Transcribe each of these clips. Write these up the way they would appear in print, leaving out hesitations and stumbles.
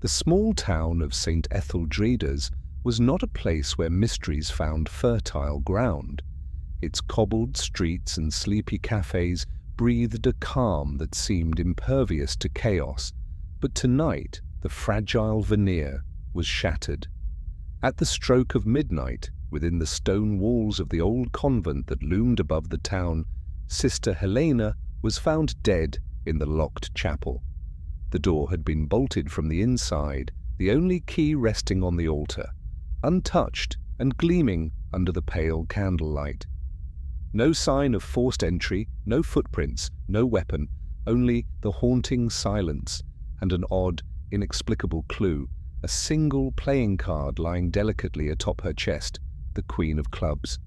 The small town of St. Etheldreda's was not a place where mysteries found fertile ground. Its cobbled streets and sleepy cafes breathed a calm that seemed impervious to chaos, but tonight the fragile veneer was shattered. At the stroke of midnight, within the stone walls of the old convent that loomed above the town, Sister Helena was found dead in the locked chapel. The door had been bolted from the inside, the only key resting on the altar, untouched and gleaming under the pale candlelight. No sign of forced entry, no footprints, no weapon, only the haunting silence and an odd, inexplicable clue, a single playing card lying delicately atop her chest, the Queen of Clubs.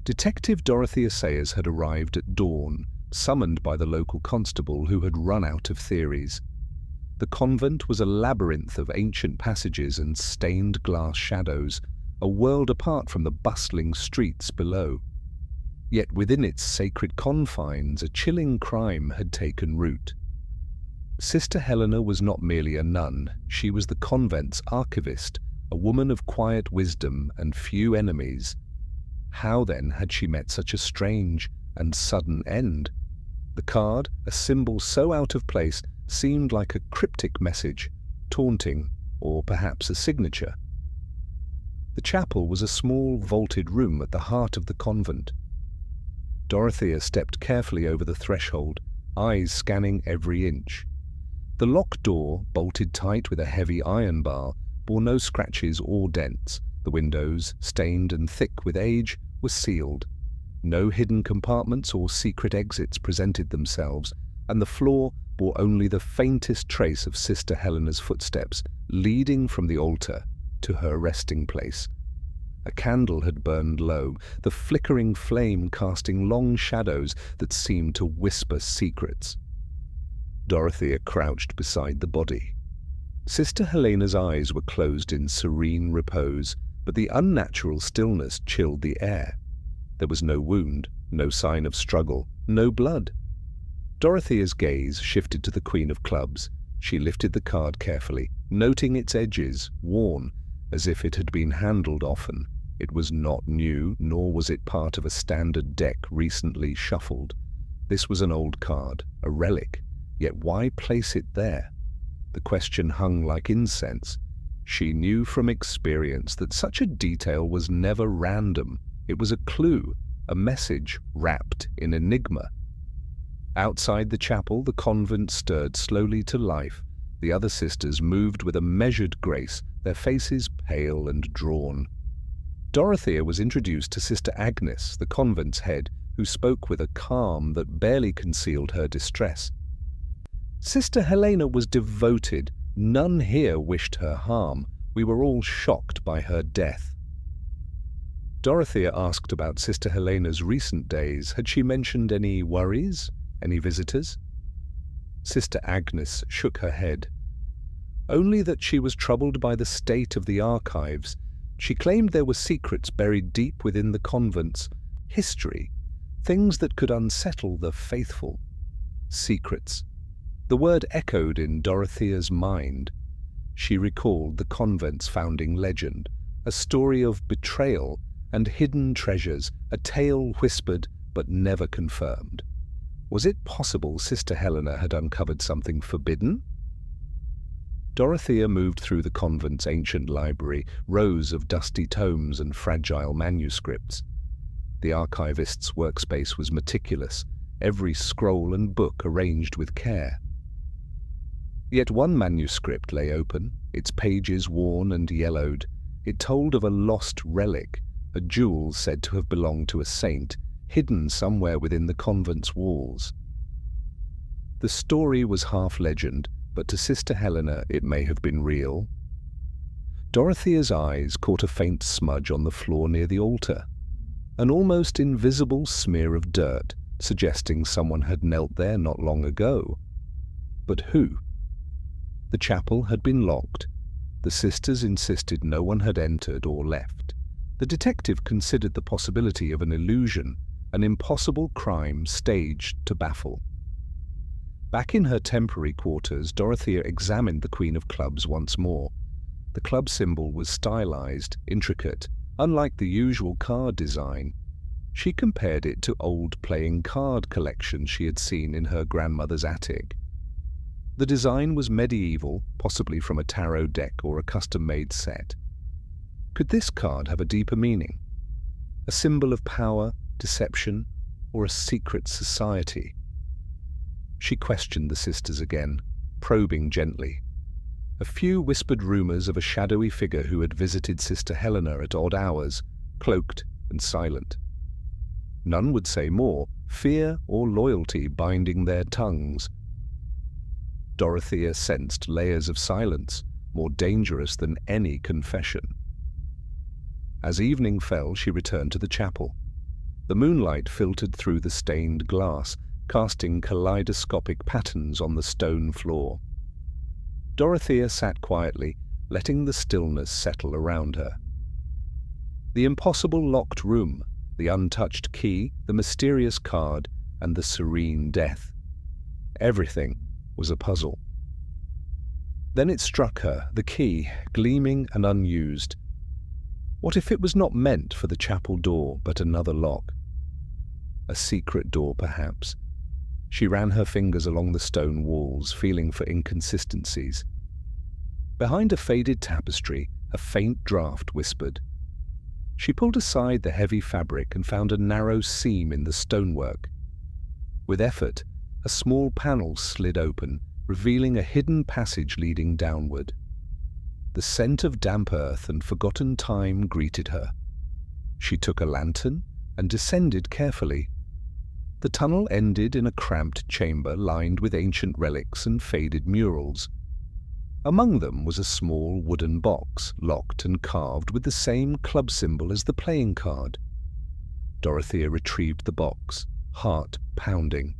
Detective Dorothy Sayers had arrived at dawn, summoned by the local constable who had run out of theories. The convent was a labyrinth of ancient passages and stained glass shadows, a world apart from the bustling streets below. Yet within its sacred confines, a chilling crime had taken root. Sister Helena was not merely a nun, she was the convent's archivist, a woman of quiet wisdom and few enemies. How then had she met such a strange and sudden end? The card, a symbol so out of place, seemed like a cryptic message, taunting, or perhaps a signature. The chapel was a small vaulted room at the heart of the convent. Dorothea stepped carefully over the threshold, eyes scanning every inch. The locked door, bolted tight with a heavy iron bar, bore no scratches or dents. The windows, stained and thick with age, were sealed. No hidden compartments or secret exits presented themselves, and the floor bore only the faintest trace of Sister Helena's footsteps, leading from the altar to her resting place. A candle had burned low, the flickering flame casting long shadows that seemed to whisper secrets. Dorothea crouched beside the body. Sister Helena's eyes were closed in serene repose, but the unnatural stillness chilled the air. There was no wound, no sign of struggle, no blood. Dorothea's gaze shifted to the Queen of Clubs. She lifted the card carefully, noting its edges, worn, as if it had been handled often. It was not new, nor was it part of a standard deck recently shuffled. This was an old card, a relic, yet why place it there? The question hung like incense. She knew from experience that such a detail was never random. It was a clue, a message wrapped in enigma. Outside the chapel, the convent stirred slowly to life. The other sisters moved with a measured grace, their faces pale and drawn. Dorothea was introduced to Sister Agnes, the convent's head, who spoke with a calm that barely concealed her distress. Sister Helena was devoted. None here wished her harm. We were all shocked by her death. Dorothea asked about Sister Helena's recent days. Had she mentioned any worries? Any visitors? Sister Agnes shook her head. Only that she was troubled by the state of the archives. She claimed there were secrets buried deep within the convents, history, things that could unsettle the faithful. Secrets. The word echoed in Dorothea's mind. She recalled the convent's founding legend, a story of betrayal and hidden treasures, a tale whispered but never confirmed. Was it possible Sister Helena had uncovered something forbidden? Dorothea moved through the convent's ancient library, rows of dusty tomes and fragile manuscripts. The archivist's workspace was meticulous, every scroll and book arranged with care. Yet one manuscript lay open, its pages worn and yellowed. It told of a lost relic, a jewel said to have belonged to a saint, hidden somewhere within the convent's walls. The story was half legend, but to Sister Helena it may have been real. Dorothea's eyes caught a faint smudge on the floor near the altar, an almost invisible smear of dirt, suggesting someone had knelt there not long ago. But who? The chapel had been locked. The sisters insisted no one had entered or left. The detective considered the possibility of an illusion, an impossible crime staged to baffle. Back in her temporary quarters, Dorothea examined the Queen of Clubs once more. The club symbol was stylized, intricate, unlike the usual card design. She compared it to old playing card collections she had seen in her grandmother's attic. The design was medieval, possibly from a tarot deck or a custom-made set. Could this card have a deeper meaning? A symbol of power, deception, or a secret society? She questioned the sisters again, probing gently. A few whispered rumors of a shadowy figure who had visited Sister Helena at odd hours, cloaked and silent. None would say more, fear or loyalty binding their tongues. Dorothea sensed layers of silence, more dangerous than any confession. As evening fell, she returned to the chapel. The moonlight filtered through the stained glass, casting kaleidoscopic patterns on the stone floor. Dorothea sat quietly, letting the stillness settle around her. The impossible locked room, the untouched key, the mysterious card, and the serene death. Everything was a puzzle. Then it struck her, the key, gleaming and unused. What if it was not meant for the chapel door, but another lock? A secret door, perhaps. She ran her fingers along the stone walls, feeling for inconsistencies. Behind a faded tapestry, a faint draught whispered. She pulled aside the heavy fabric and found a narrow seam in the stonework. With effort, a small panel slid open, revealing a hidden passage leading downward. The scent of damp earth and forgotten time greeted her. She took a lantern and descended carefully. The tunnel ended in a cramped chamber lined with ancient relics and faded murals. Among them was a small wooden box, locked and carved with the same club symbol as the playing card. Dorothea retrieved the box, heart pounding.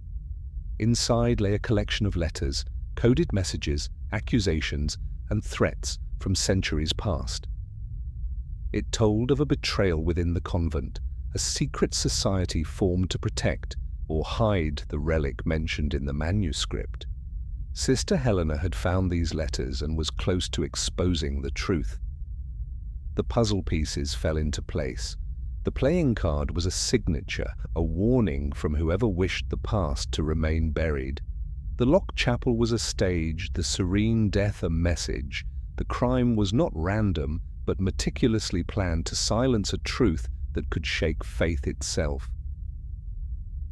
Inside lay a collection of letters, coded messages, accusations, and threats from centuries past. It told of a betrayal within the convent, a secret society formed to protect or hide the relic mentioned in the manuscript. Sister Helena had found these letters and was close to exposing the truth. The puzzle pieces fell into place. The playing card was a signature, a warning from whoever wished the past to remain buried. The locked chapel was a stage, the serene death a message. The crime was not random, but meticulously planned to silence a truth that could shake faith itself.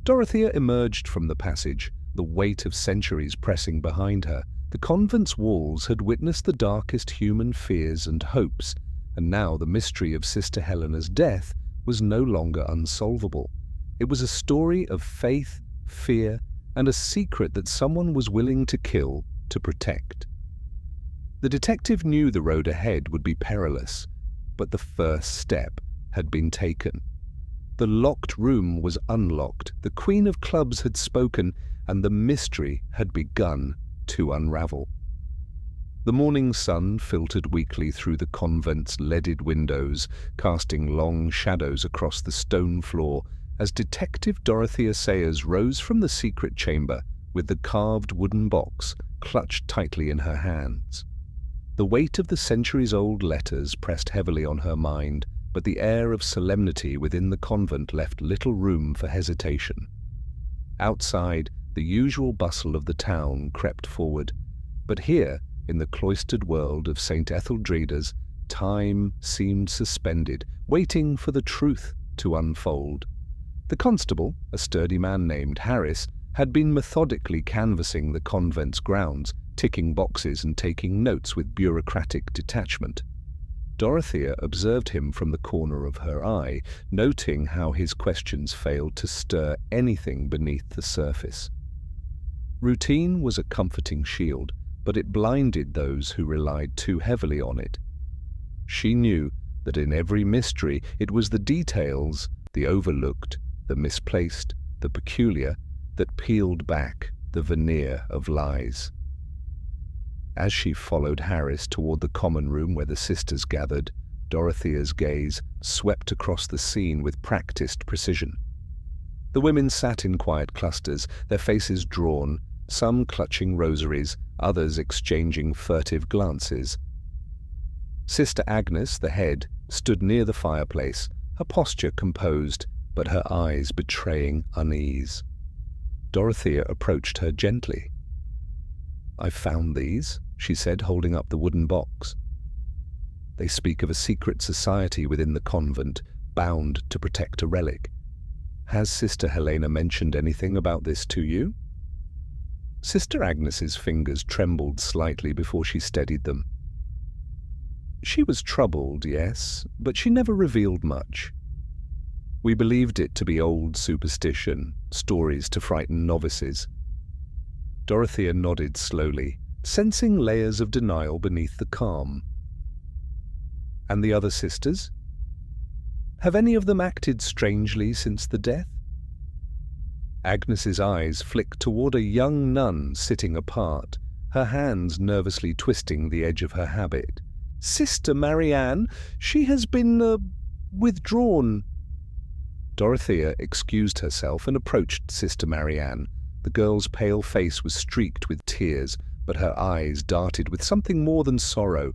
Dorothea emerged from the passage, the weight of centuries pressing behind her. The convent's walls had witnessed the darkest human fears and hopes, and now the mystery of Sister Helena's death was no longer unsolvable. It was a story of faith, fear, and a secret that someone was willing to kill to protect. The detective knew the road ahead would be perilous, but the first step had been taken. The locked room was unlocked, the Queen of Clubs had spoken, and the mystery had begun to unravel. The morning sun filtered weakly through the convent's leaded windows, casting long shadows across the stone floor as Detective Dorothea Sayers rose from the secret chamber with the carved wooden box clutched tightly in her hands. The weight of the centuries-old letters pressed heavily on her mind, but the air of solemnity within the convent left little room for hesitation. Outside, the usual bustle of the town crept forward, but here, in the cloistered world of St. Etheldreda's, time seemed suspended, waiting for the truth to unfold. The constable, a sturdy man named Harris, had been methodically canvassing the convent's grounds, ticking boxes and taking notes with bureaucratic detachment. Dorothea observed him from the corner of her eye, noting how his questions failed to stir anything beneath the surface. Routine was a comforting shield, but it blinded those who relied too heavily on it. She knew that in every mystery it was the details, the overlooked, the misplaced, the peculiar, that peeled back the veneer of lies. As she followed Harris toward the common room where the sisters gathered, Dorothea's gaze swept across the scene with practiced precision. The women sat in quiet clusters, their faces drawn, some clutching rosaries, others exchanging furtive glances. Sister Agnes, the head, stood near the fireplace, her posture composed, but her eyes betraying unease. Dorothea approached her gently. "I've found these," she said, holding up the wooden box. "They speak of a secret society within the convent, bound to protect a relic. Has Sister Helena mentioned anything about this to you?" Sister Agnes's fingers trembled slightly before she steadied them. "She was troubled, yes, but she never revealed much. We believed it to be old superstition, stories to frighten novices." Dorothea nodded slowly, sensing layers of denial beneath the calm. "And the other sisters? Have any of them acted strangely since the death?" Agnes's eyes flicked toward a young nun sitting apart, her hands nervously twisting the edge of her habit. "Sister Marianne, she has been, withdrawn." Dorothea excused herself and approached Sister Marianne. The girl's pale face was streaked with tears, but her eyes darted with something more than sorrow,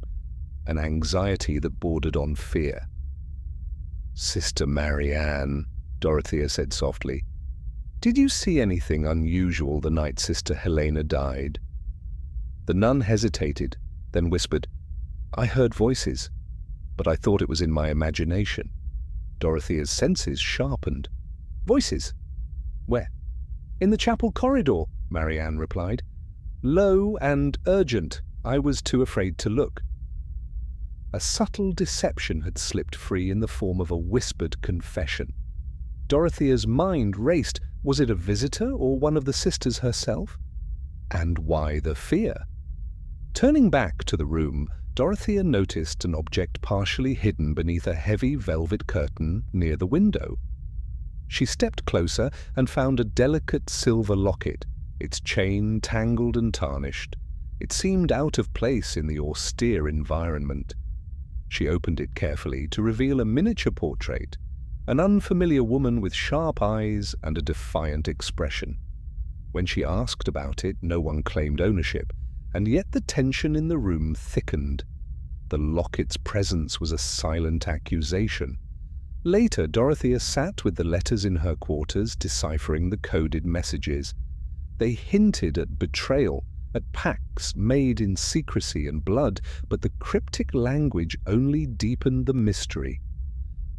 an anxiety that bordered on fear. "Sister Marianne," Dorothea said softly, "did you see anything unusual the night Sister Helena died?" The nun hesitated, then whispered, "I heard voices, but I thought it was in my imagination." Dorothea's senses sharpened. "Voices? Where?" "In the chapel corridor," Marianne replied. "Low and urgent. I was too afraid to look." A subtle deception had slipped free in the form of a whispered confession. Dorothea's mind raced. Was it a visitor or one of the sisters herself? And why the fear? Turning back to the room, Dorothea noticed an object partially hidden beneath a heavy velvet curtain near the window. She stepped closer and found a delicate silver locket, its chain tangled and tarnished. It seemed out of place in the austere environment. She opened it carefully to reveal a miniature portrait, an unfamiliar woman with sharp eyes and a defiant expression. When she asked about it, no one claimed ownership, and yet the tension in the room thickened. The locket's presence was a silent accusation. Later, Dorothea sat with the letters in her quarters, deciphering the coded messages. They hinted at betrayal, at pacts made in secrecy and blood, but the cryptic language only deepened the mystery.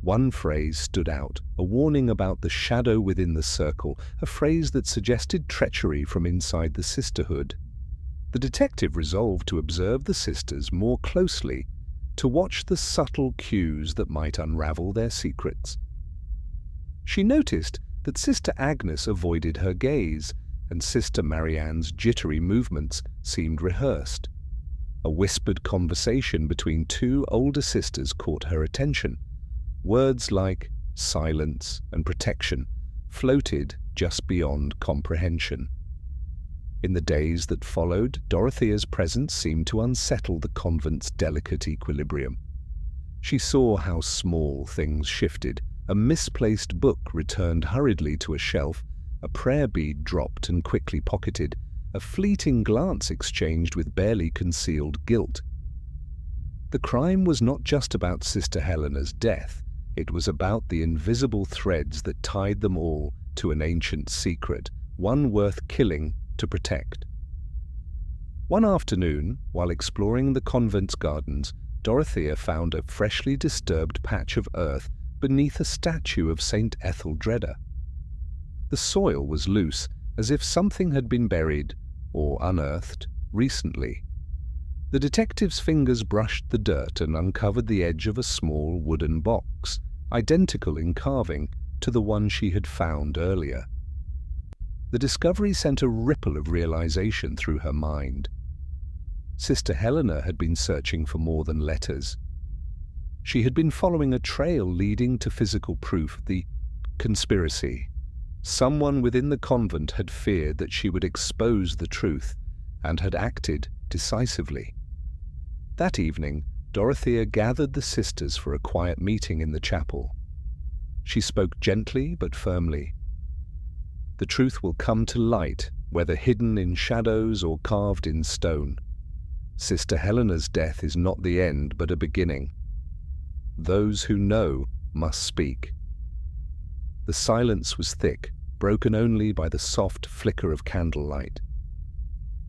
One phrase stood out, a warning about the shadow within the circle, a phrase that suggested treachery from inside the sisterhood. The detective resolved to observe the sisters more closely, to watch the subtle cues that might unravel their secrets. She noticed that Sister Agnes avoided her gaze, and Sister Marianne's jittery movements seemed rehearsed. A whispered conversation between two older sisters caught her attention. Words like silence and protection floated just beyond comprehension. In the days that followed, Dorothea's presence seemed to unsettle the convent's delicate equilibrium. She saw how small things shifted. A misplaced book returned hurriedly to a shelf, a prayer bead dropped and quickly pocketed, a fleeting glance exchanged with barely concealed guilt. The crime was not just about Sister Helena's death, it was about the invisible threads that tied them all to an ancient secret, one worth killing to protect. One afternoon, while exploring the convent's gardens, Dorothea found a freshly disturbed patch of earth beneath a statue of St. Etheldreda. The soil was loose, as if something had been buried, or unearthed, recently. The detective's fingers brushed the dirt and uncovered the edge of a small wooden box, identical in carving to the one she had found earlier. The discovery sent a ripple of realization through her mind. Sister Helena had been searching for more than letters. She had been following a trail leading to physical proof, the conspiracy. Someone within the convent had feared that she would expose the truth, and had acted decisively. That evening, Dorothea gathered the sisters for a quiet meeting in the chapel. She spoke gently but firmly. "The truth will come to light whether hidden in shadows or carved in stone. Sister Helena's death is not the end, but a beginning. Those who know must speak. The silence was thick, broken only by the soft flicker of candlelight.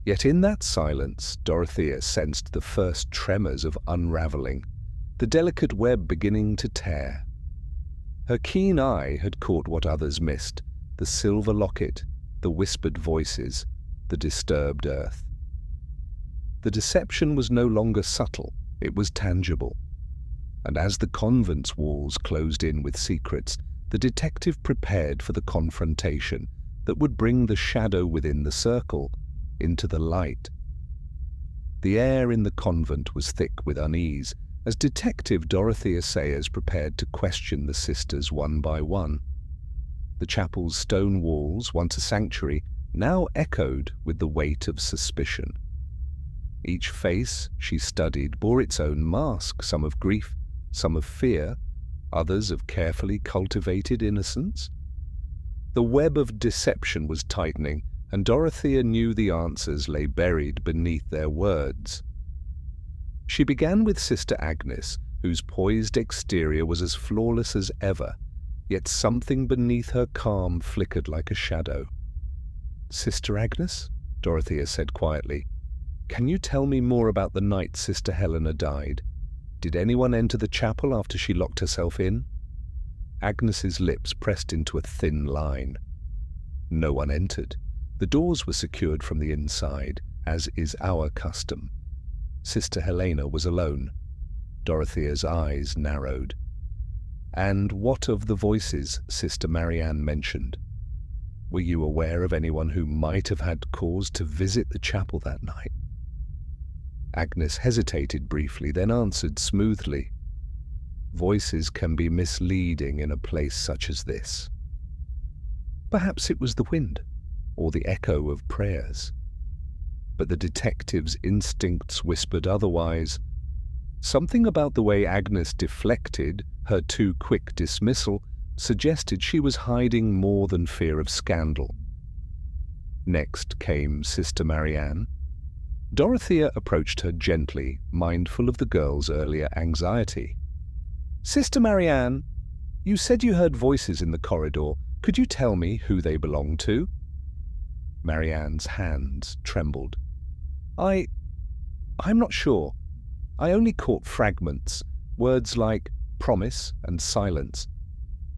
Yet in that silence, Dorothea sensed the first tremors of unraveling, the delicate web beginning to tear. Her keen eye had caught what others missed, the silver locket, the whispered voices, the disturbed earth. The deception was no longer subtle, it was tangible. And as the convent's walls closed in with secrets, the detective prepared for the confrontation that would bring the shadow within the circle into the light. The air in the convent was thick with unease, as Detective Dorothy Sayers prepared to question the sisters one by one. The chapel's stone walls, once a sanctuary, now echoed with the weight of suspicion. Each face she studied bore its own mask, some of grief, some of fear, others of carefully cultivated innocence. The web of deception was tightening, and Dorothea knew the answers lay buried beneath their words. She began with Sister Agnes, whose poised exterior was as flawless as ever, yet something beneath her calm flickered like a shadow. "Sister Agnes," Dorothea said quietly, "can you tell me more about the night Sister Helena died? Did anyone enter the chapel after she locked herself in?" Agnes's lips pressed into a thin line. No one entered. The doors were secured from the inside, as is our custom. Sister Helena was alone. Dorothea's eyes narrowed. "And what of the voices Sister Marianne mentioned? Were you aware of anyone who might have had cause to visit the chapel that night?" Agnes hesitated briefly, then answered smoothly, "Voices can be misleading in a place such as this. Perhaps it was the wind, or the echo of prayers." But the detective's instincts whispered otherwise. Something about the way Agnes deflected, her too quick dismissal, suggested she was hiding more than fear of scandal. Next came Sister Marianne. Dorothea approached her gently, mindful of the girl's earlier anxiety. "Sister Marianne, you said you heard voices in the corridor. Could you tell me who they belonged to?" Marianne's hands trembled. I'm not sure. I only caught fragments, words like promise and silence.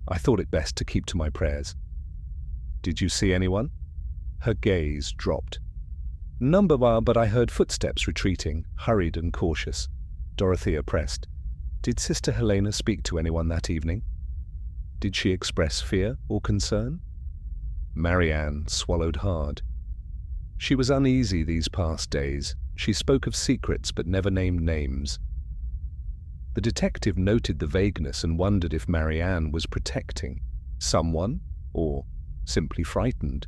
I thought it best to keep to my prayers." "Did you see anyone?" Her gaze dropped. "None, but I heard footsteps retreating, hurried and cautious." Dorothea pressed. "Did Sister Helena speak to anyone that evening? Did she express fear or concern?" Marianne swallowed hard. She was uneasy these past days. She spoke of secrets but never named names. The detective noted the vagueness and wondered if Marianne was protecting someone or simply frightened.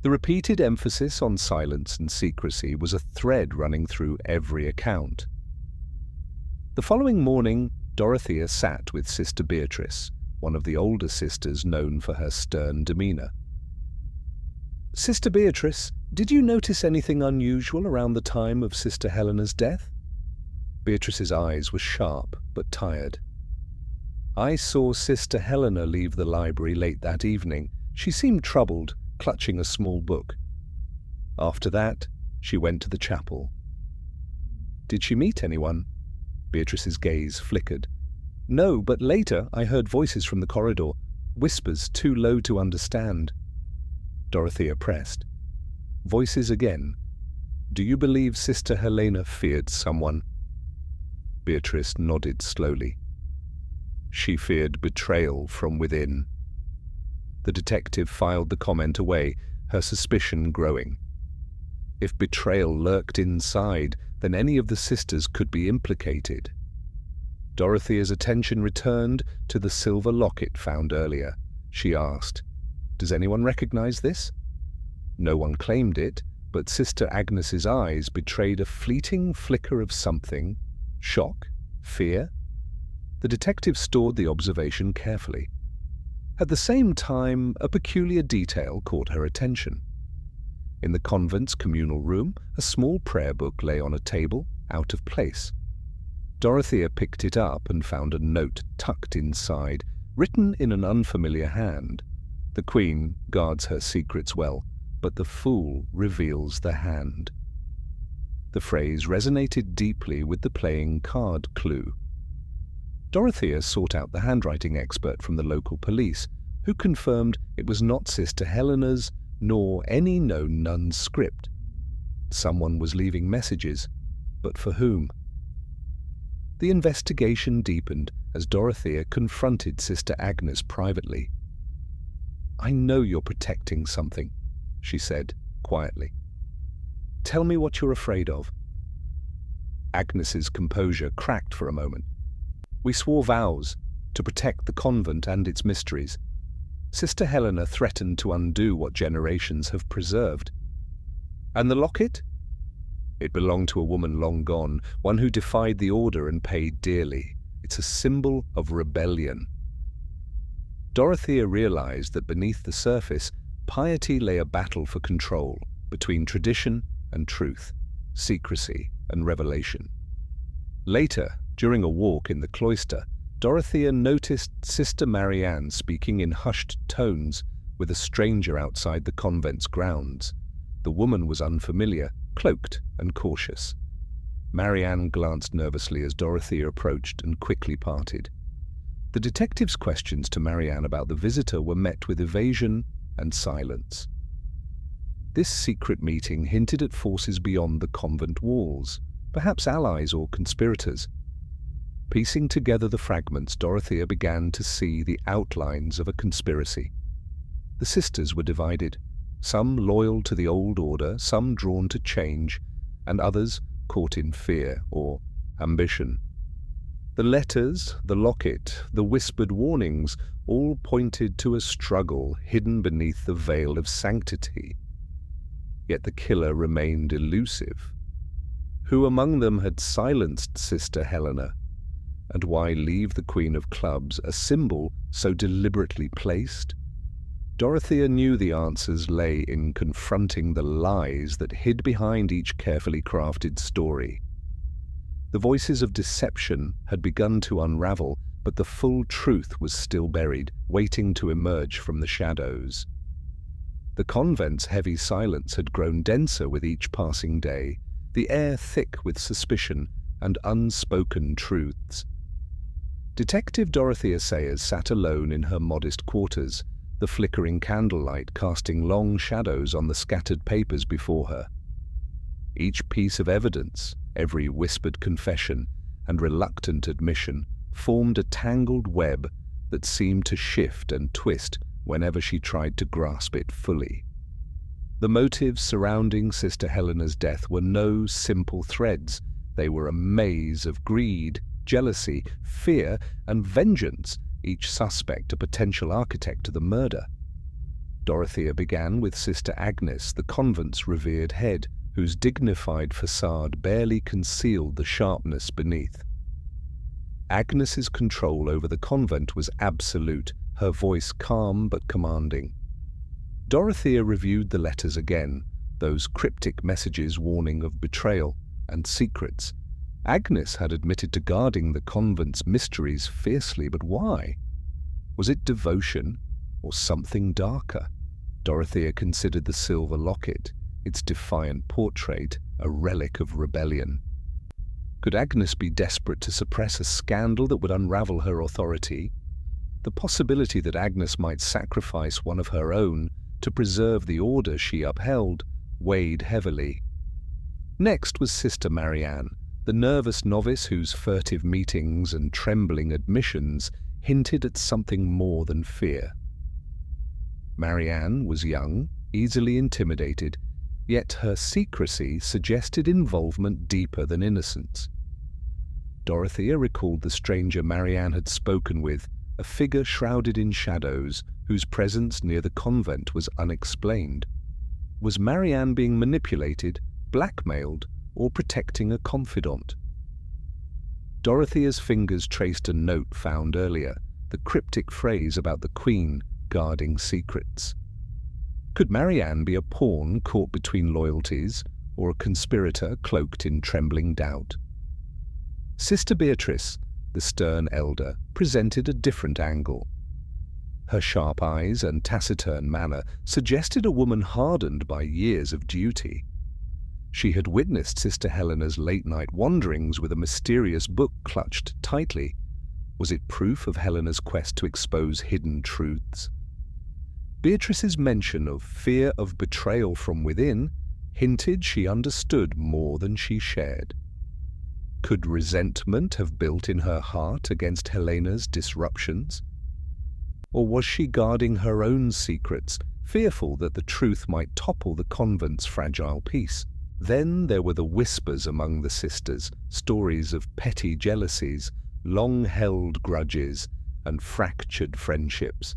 The repeated emphasis on silence and secrecy was a thread running through every account. The following morning, Dorothea sat with Sister Beatrice, one of the older sisters known for her stern demeanor. "Sister Beatrice, did you notice anything unusual around the time of Sister Helena's death?" Beatrice's eyes were sharp but tired. "I saw Sister Helena leave the library late that evening. She seemed troubled, clutching a small book. After that, she went to the chapel." "Did she meet anyone?" Beatrice's gaze flickered. "No, but later I heard voices from the corridor, whispers too low to understand." Dorothea pressed. "Voices again. Do you believe Sister Helena feared someone?" Beatrice nodded slowly. "She feared betrayal from within." The detective filed the comment away, her suspicion growing. If betrayal lurked inside, then any of the sisters could be implicated. Dorothea's attention returned to the silver locket found earlier. She asked, "Does anyone recognize this?" No one claimed it, but Sister Agnes's eyes betrayed a fleeting flicker of something. Shock? Fear? The detective stored the observation carefully. At the same time, a peculiar detail caught her attention. In the convent's communal room, a small prayer book lay on a table, out of place. Dorothea picked it up and found a note tucked inside, written in an unfamiliar hand. The Queen guards her secrets well, but the fool reveals the hand. The phrase resonated deeply with the playing card clue. Dorothea sought out the handwriting expert from the local police, who confirmed it was not Sister Helena's nor any known nun's script. Someone was leaving messages, but for whom? The investigation deepened as Dorothea confronted Sister Agnes privately. "I know you're protecting something," she said quietly. "Tell me what you're afraid of." Agnes's composure cracked for a moment. "We swore vows to protect the convent and its mysteries. Sister Helena threatened to undo what generations have preserved. And the locket? It belonged to a woman long gone, one who defied the order and paid dearly. It's a symbol of rebellion." Dorothea realized that beneath the surface, piety lay a battle for control between tradition and truth, secrecy and revelation. Later, during a walk in the cloister, Dorothea noticed Sister Marianne speaking in hushed tones with a stranger outside the convent's grounds. The woman was unfamiliar, cloaked and cautious. Marianne glanced nervously as Dorothea approached and quickly parted. The detective's questions to Marianne about the visitor were met with evasion and silence. This secret meeting hinted at forces beyond the convent walls, perhaps allies or conspirators. Piecing together the fragments, Dorothea began to see the outlines of a conspiracy. The sisters were divided, some loyal to the old order, some drawn to change, and others caught in fear or ambition. The letters, the locket, the whispered warnings all pointed to a struggle hidden beneath the veil of sanctity. Yet the killer remained elusive. Who among them had silenced Sister Helena? And why leave the Queen of Clubs, a symbol so deliberately placed? Dorothea knew the answers lay in confronting the lies that hid behind each carefully crafted story. The voices of deception had begun to unravel, but the full truth was still buried, waiting to emerge from the shadows. The convent's heavy silence had grown denser with each passing day, the air thick with suspicion and unspoken truths. Detective Dorothea Sayers sat alone in her modest quarters, the flickering candlelight casting long shadows on the scattered papers before her. Each piece of evidence, every whispered confession and reluctant admission, formed a tangled web that seemed to shift and twist whenever she tried to grasp it fully. The motives surrounding Sister Helena's death were no simple threads. They were a maze of greed, jealousy, fear, and vengeance, each suspect a potential architect to the murder. Dorothea began with Sister Agnes, the convent's revered head, whose dignified facade barely concealed the sharpness beneath. Agnes's control over the convent was absolute, her voice calm but commanding. Dorothea reviewed the letters again, those cryptic messages warning of betrayal and secrets. Agnes had admitted to guarding the convent's mysteries fiercely, but why? Was it devotion or something darker? Dorothea considered the silver locket, its defiant portrait, a relic of rebellion. Could Agnes be desperate to suppress a scandal that would unravel her authority? The possibility that Agnes might sacrifice one of her own to preserve the order she upheld weighed heavily. Next was Sister Marianne, the nervous novice whose furtive meetings and trembling admissions hinted at something more than fear. Marianne was young, easily intimidated, yet her secrecy suggested involvement deeper than innocence. Dorothea recalled the stranger Marianne had spoken with, a figure shrouded in shadows whose presence near the convent was unexplained. Was Marianne being manipulated, blackmailed, or protecting a confidant? Dorothea's fingers traced a note found earlier, the cryptic phrase about the Queen guarding secrets. Could Marianne be a pawn caught between loyalties, or a conspirator cloaked in trembling doubt? Sister Beatrice, the stern elder, presented a different angle. Her sharp eyes and taciturn manner suggested a woman hardened by years of duty. She had witnessed Sister Helena's late-night wanderings with a mysterious book clutched tightly. Was it proof of Helena's quest to expose hidden truths? Beatrice's mention of fear of betrayal from within hinted she understood more than she shared. Could resentment have built in her heart against Helena's disruptions? Or was she guarding her own secrets, fearful that the truth might topple the convent's fragile peace? Then there were the whispers among the sisters, stories of petty jealousies, long-held grudges, and fractured friendships.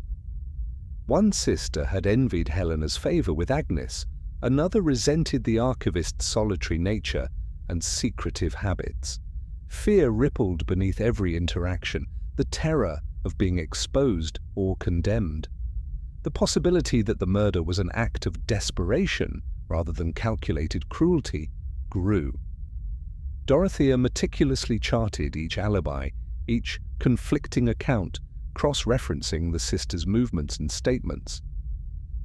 One sister had envied Helena's favour with Agnes, another resented the archivist's solitary nature and secretive habits. Fear rippled beneath every interaction, the terror of being exposed or condemned. The possibility that the murder was an act of desperation rather than calculated cruelty grew. Dorothea meticulously charted each alibi, each conflicting account, cross-referencing the sisters' movements and statements.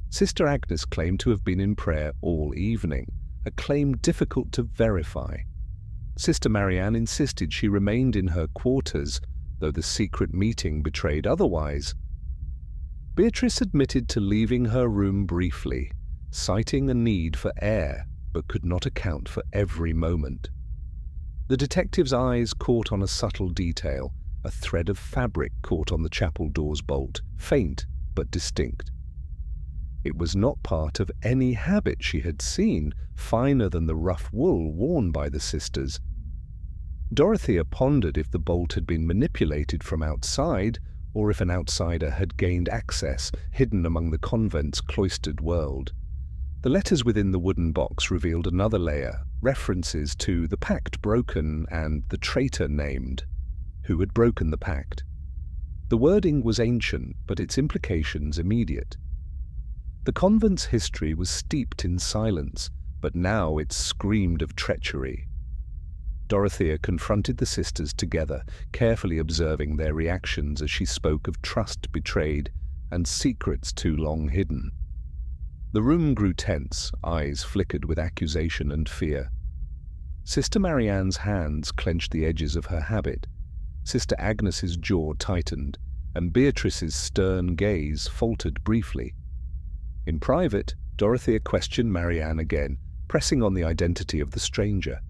Sister Agnes claimed to have been in prayer all evening, a claim difficult to verify. Sister Marianne insisted she remained in her quarters, though the secret meeting betrayed otherwise. Beatrice admitted to leaving her room briefly, citing a need for air, but could not account for every moment. The detective's eyes caught on a subtle detail, a thread of fabric caught on the chapel door's bolt, faint but distinct. It was not part of any habit she had seen, finer than the rough wool worn by the sisters. Dorothea pondered if the bolt had been manipulated from outside, or if an outsider had gained access, hidden among the convent's cloistered world. The letters within the wooden box revealed another layer, references to the pact broken and the traitor named. Who had broken the pact? The wording was ancient, but its implications immediate. The convent's history was steeped in silence, but now it screamed of treachery. Dorothea confronted the sisters together, carefully observing their reactions as she spoke of trust betrayed and secrets too long hidden. The room grew tense, eyes flickered with accusation and fear. Sister Marianne's hands clenched the edges of her habit. Sister Agnes's jaw tightened, and Beatrice's stern gaze faltered briefly. In private, Dorothea questioned Marianne again, pressing on the identity of the stranger.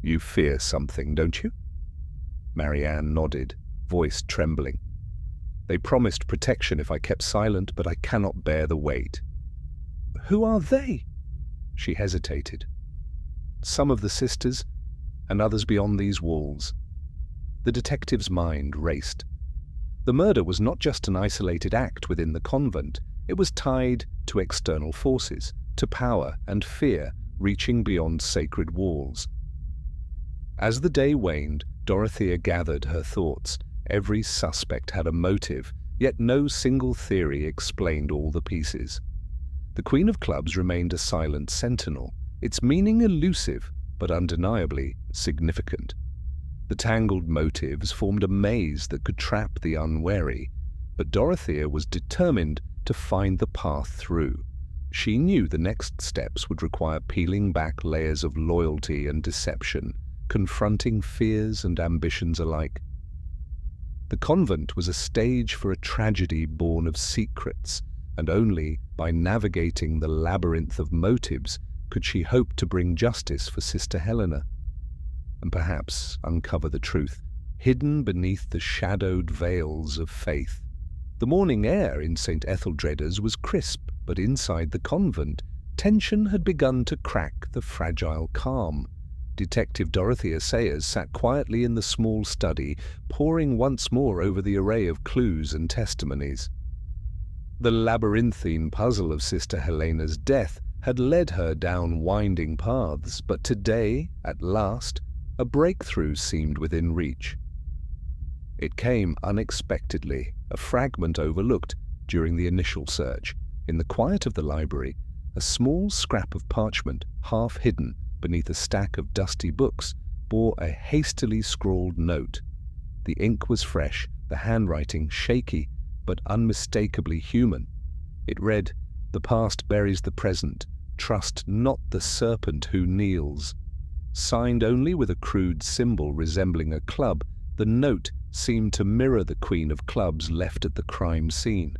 "You fear something, don't you?" Marianne nodded, voice trembling. "They promised protection if I kept silent, but I cannot bear the weight." "Who are they?" She hesitated. "Some of the sisters, and others beyond these walls." The detective's mind raced. The murder was not just an isolated act within the convent, it was tied to external forces, to power and fear reaching beyond sacred walls. As the day waned, Dorothea gathered her thoughts. Every suspect had a motive, yet no single theory explained all the pieces. The Queen of Clubs remained a silent sentinel, its meaning elusive, but undeniably significant. The tangled motives formed a maze that could trap the unwary, but Dorothea was determined to find the path through. She knew the next steps would require peeling back layers of loyalty and deception, confronting fears and ambitions alike. The convent was a stage for a tragedy born of secrets, and only by navigating the labyrinth of motives could she hope to bring justice for Sister Helena, and perhaps uncover the truth, hidden beneath the shadowed veils of faith. The morning air in St. Etheldreda's was crisp, but inside the convent, tension had begun to crack the fragile calm. Detective Dorothy Sayers sat quietly in the small study, poring once more over the array of clues and testimonies. The labyrinthine puzzle of Sister Helena's death had led her down winding paths, but today, at last, a breakthrough seemed within reach. It came unexpectedly, a fragment overlooked during the initial search. In the quiet of the library, a small scrap of parchment, half hidden beneath a stack of dusty books, bore a hastily scrawled note. The ink was fresh, the handwriting shaky, but unmistakably human. It read, "The past buries the present. Trust not the serpent who kneels." Signed only with a crude symbol resembling a club, the note seemed to mirror the Queen of Clubs left at the crime scene.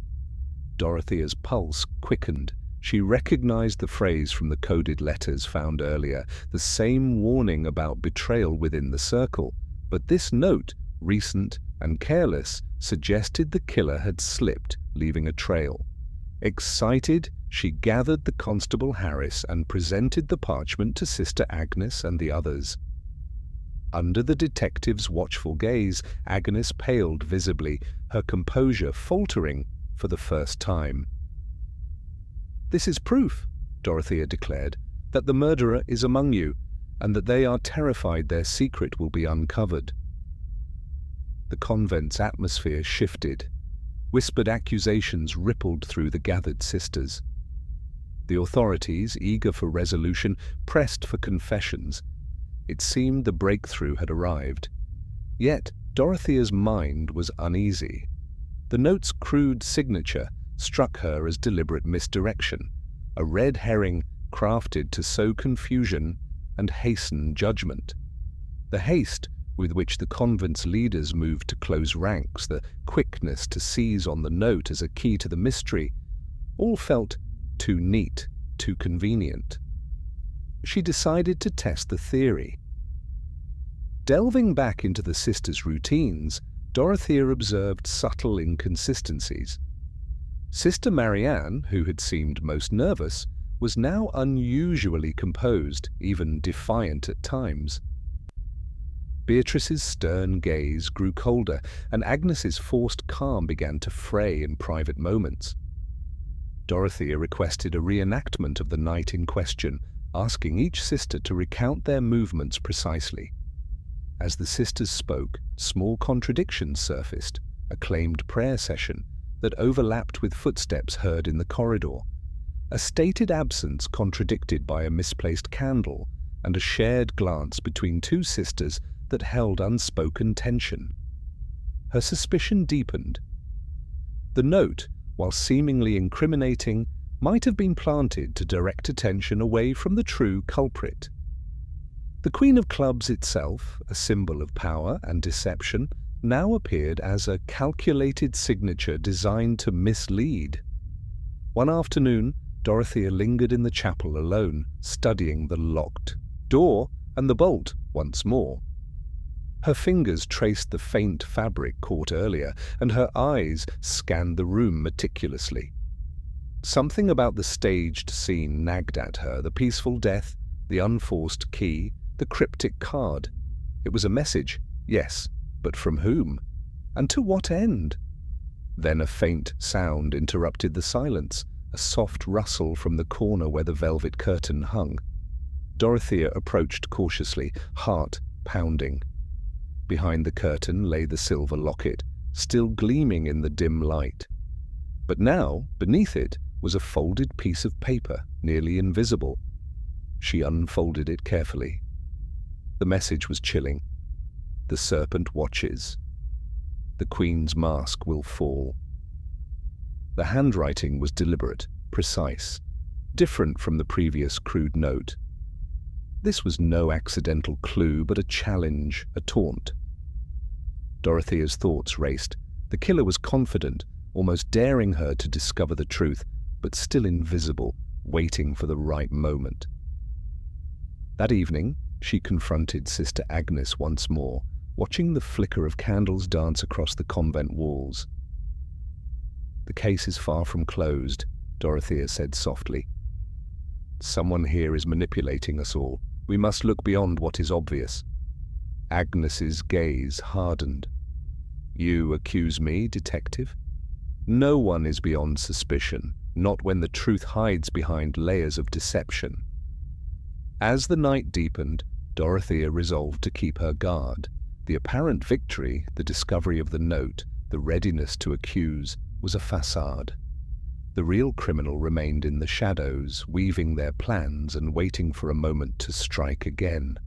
Dorothea's pulse quickened. She recognized the phrase from the coded letters found earlier, the same warning about betrayal within the circle. But this note, recent and careless, suggested the killer had slipped, leaving a trail. Excited, she gathered the Constable Harris and presented the parchment to Sister Agnes and the others. Under the detective's watchful gaze, Agnes paled visibly, her composure faltering for the first time. "This is proof," Dorothea declared, "that the murderer is among you, and that they are terrified their secret will be uncovered." The convent's atmosphere shifted. Whispered accusations rippled through the gathered sisters. The authorities, eager for resolution, pressed for confessions. It seemed the breakthrough had arrived. Yet Dorothea's mind was uneasy. The note's crude signature struck her as deliberate misdirection, a red herring crafted to sow confusion and hasten judgment. The haste with which the convent's leaders moved to close ranks, the quickness to seize on the note as a key to the mystery, all felt too neat, too convenient. She decided to test the theory. Delving back into the sisters' routines, Dorothea observed subtle inconsistencies. Sister Marianne, who had seemed most nervous, was now unusually composed, even defiant at times. Beatrice's stern gaze grew colder, and Agnes's forced calm began to fray in private moments. Dorothea requested a reenactment of the night in question, asking each sister to recount their movements precisely. As the sisters spoke, small contradictions surfaced, a claimed prayer session that overlapped with footsteps heard in the corridor, a stated absence contradicted by a misplaced candle, and a shared glance between two sisters that held unspoken tension. Her suspicion deepened. The note, while seemingly incriminating, might have been planted to direct attention away from the true culprit. The Queen of Clubs itself, a symbol of power and deception, now appeared as a calculated signature designed to mislead. One afternoon, Dorothea lingered in the chapel alone, studying the locked door and the bolt once more. Her fingers traced the faint fabric caught earlier, and her eyes scanned the room meticulously. Something about the staged scene nagged at her, the peaceful death, the unforced key, the cryptic card. It was a message, yes, but from whom? And to what end? Then a faint sound interrupted the silence, a soft rustle from the corner where the velvet curtain hung. Dorothea approached cautiously, heart pounding. Behind the curtain lay the silver locket, still gleaming in the dim light. But now, beneath it, was a folded piece of paper, nearly invisible. She unfolded it carefully. The message was chilling. The serpent watches. The Queen's mask will fall. The handwriting was deliberate, precise, different from the previous crude note. This was no accidental clue, but a challenge, a taunt. Dorothea's thoughts raced. The killer was confident, almost daring her to discover the truth, but still invisible, waiting for the right moment. That evening, she confronted Sister Agnes once more, watching the flicker of candles dance across the convent walls. "The case is far from closed," Dorothea said softly. "Someone here is manipulating us all. We must look beyond what is obvious." Agnes's gaze hardened. "You accuse me, detective? No one is beyond suspicion, not when the truth hides behind layers of deception." As the night deepened, Dorothea resolved to keep her guard. The apparent victory, the discovery of the note, the readiness to accuse, was a facade. The real criminal remained in the shadows, weaving their plans and waiting for a moment to strike again.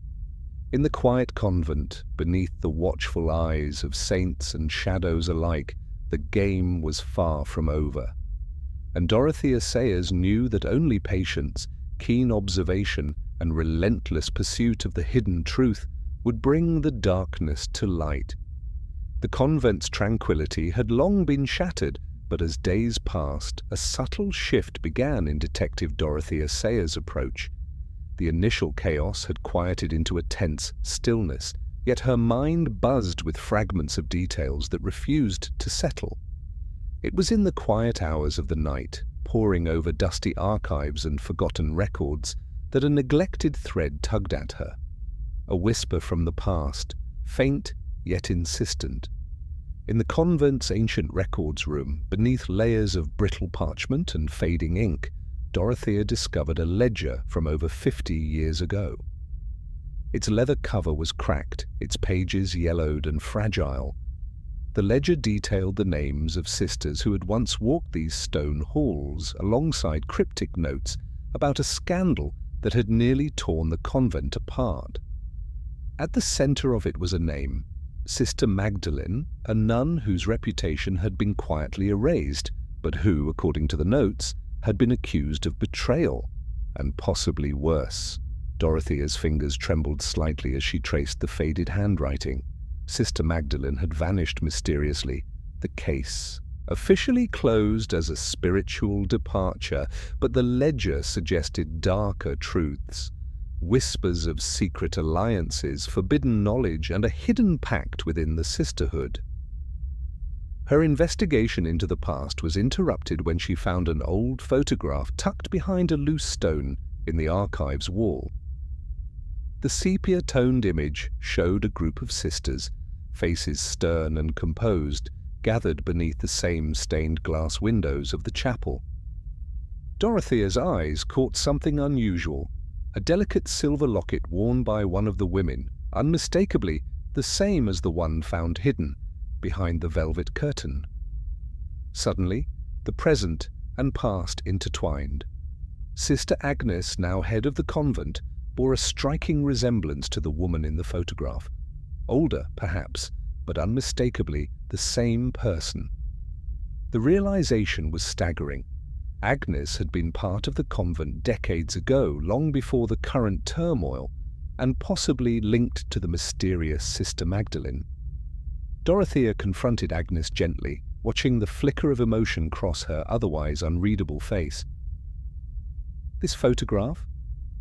In the quiet convent, beneath the watchful eyes of saints and shadows alike, the game was far from over. And Dorothy Sayers knew that only patience, keen observation, and relentless pursuit of the hidden truth would bring the darkness to light. The convent's tranquility had long been shattered, but as days passed, a subtle shift began in Detective Dorothy Sayers' approach. The initial chaos had quieted into a tense stillness, yet her mind buzzed with fragments of details that refused to settle. It was in the quiet hours of the night, poring over dusty archives and forgotten records, that a neglected thread tugged at her. A whisper from the past, faint yet insistent. In the convent's ancient records room, beneath layers of brittle parchment and fading ink, Dorothea discovered a ledger from over 50 years ago. Its leather cover was cracked, its pages yellowed and fragile. The ledger detailed the names of sisters who had once walked these stone halls, alongside cryptic notes about a scandal that had nearly torn the convent apart. At the center of it was a name, Sister Magdalene, a nun whose reputation had been quietly erased, but who, according to the notes, had been accused of betrayal, and possibly worse. Dorothea's fingers trembled slightly as she traced the faded handwriting. Sister Magdalene had vanished mysteriously. The case, officially closed as a spiritual departure, but the ledger suggested darker truths. Whispers of secret alliances, forbidden knowledge, and a hidden pact within the sisterhood. Her investigation into the past was interrupted when she found an old photograph tucked behind a loose stone in the archives wall. The sepia-toned image showed a group of sisters, faces stern and composed, gathered beneath the same stained glass windows of the chapel. Dorothea's eyes caught something unusual. A delicate silver locket worn by one of the women, unmistakably the same as the one found hidden behind the velvet curtain. Suddenly, the present and past intertwined. Sister Agnes, now head of the convent, bore a striking resemblance to the woman in the photograph. Older, perhaps, but unmistakably the same person. The realization was staggering. Agnes had been part of the convent decades ago, long before the current turmoil, and possibly linked to the mysterious Sister Magdalene. Dorothea confronted Agnes gently, watching the flicker of emotion cross her otherwise unreadable face. "This photograph?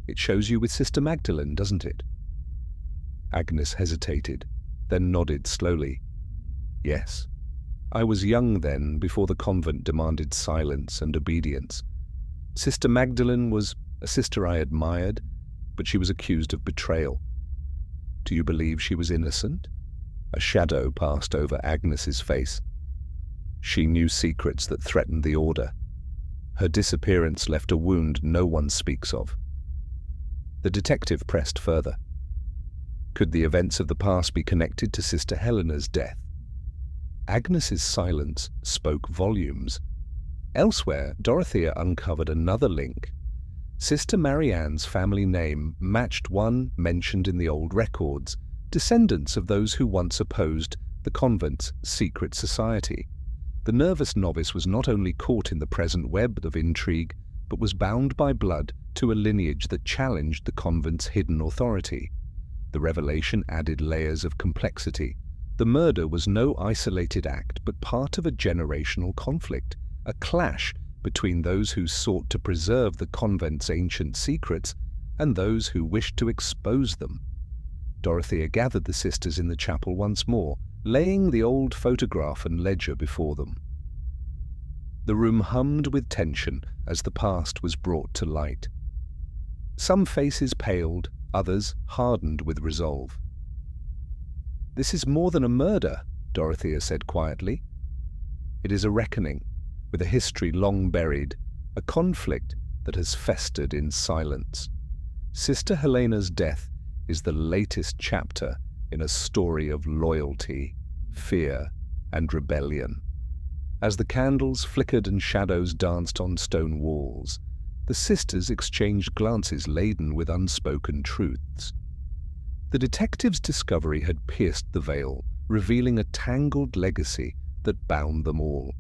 It shows you with Sister Magdalene, doesn't it?" Agnes hesitated, then nodded slowly. "Yes. I was young then, before the convent demanded silence and obedience. Sister Magdalene was a sister I admired, but she was accused of betrayal. Do you believe she was innocent?" A shadow passed over Agnes's face. She knew secrets that threatened the order. Her disappearance left a wound no one speaks of. The detective pressed further. Could the events of the past be connected to Sister Helena's death? Agnes's silence spoke volumes. Elsewhere, Dorothea uncovered another link. Sister Marianne's family name matched one mentioned in the old records, descendants of those who once opposed the convent's secret society. The nervous novice was not only caught in the present web of intrigue, but was bound by blood to a lineage that challenged the convent's hidden authority. The revelation added layers of complexity. The murder was no isolated act, but part of a generational conflict, a clash between those who sought to preserve the convent's ancient secrets and those who wished to expose them. Dorothea gathered the sisters in the chapel once more, laying the old photograph and ledger before them. The room hummed with tension as the past was brought to light. Some faces paled, others hardened with resolve. "This is more than a murder," Dorothea said quietly. "It is a reckoning, with a history long buried, a conflict that has festered in silence. Sister Helena's death is the latest chapter in a story of loyalty, fear, and rebellion. As the candles flickered and shadows danced on stone walls, the sisters exchanged glances laden with unspoken truths. The detective's discovery had pierced the veil, revealing a tangled legacy that bound them all.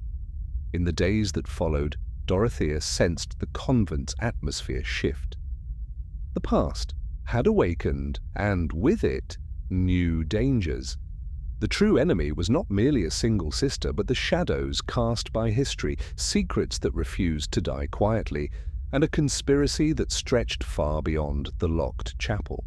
In the days that followed, Dorothea sensed the convent's atmosphere shift. The past had awakened, and with it, new dangers. The true enemy was not merely a single sister, but the shadows cast by history, secrets that refused to die quietly, and a conspiracy that stretched far beyond the locked chapel.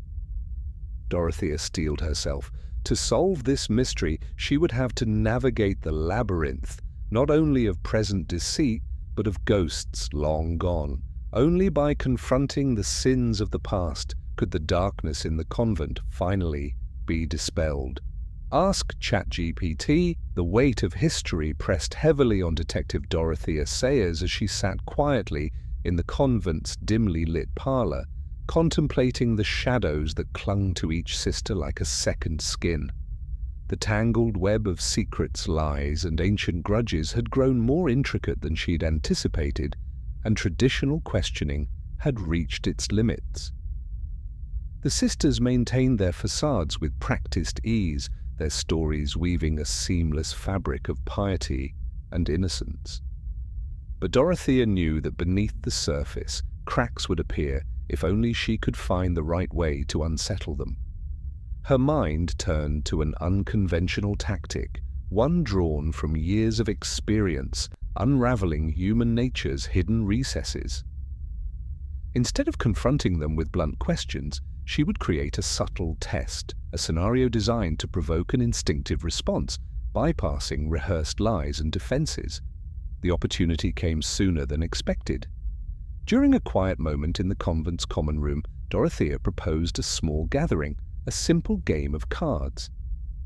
Dorothea steeled herself. To solve this mystery, she would have to navigate the labyrinth, not only of present deceit, but of ghosts long gone. Only by confronting the sins of the past could the darkness in the convent finally be dispelled. Ask ChatGPT. The weight of history pressed heavily on Detective Dorothea Sayers as she sat quietly in the convent's dimly lit parlor, contemplating the shadows that clung to each sister like a second skin. The tangled web of secrets, lies, and ancient grudges had grown more intricate than she'd anticipated, and traditional questioning had reached its limits. The sisters maintained their facades with practiced ease, their stories weaving a seamless fabric of piety and innocence. But Dorothea knew that beneath the surface, cracks would appear if only she could find the right way to unsettle them. Her mind turned to an unconventional tactic, one drawn from years of experience, unraveling human nature's hidden recesses. Instead of confronting them with blunt questions, she would create a subtle test, a scenario designed to provoke an instinctive response, bypassing rehearsed lies and defenses. The opportunity came sooner than expected. During a quiet moment in the convent's common room, Dorothea proposed a small gathering, a simple game of cards.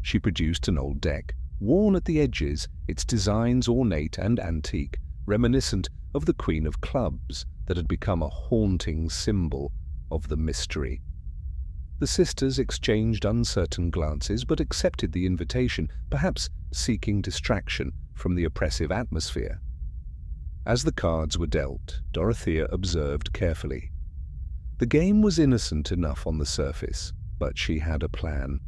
She produced an old deck, worn at the edges, its designs ornate and antique, reminiscent of the Queen of Clubs that had become a haunting symbol of the mystery. The sisters exchanged uncertain glances but accepted the invitation, perhaps seeking distraction from the oppressive atmosphere. As the cards were dealt, Dorothea observed carefully. The game was innocent enough on the surface, but she had a plan.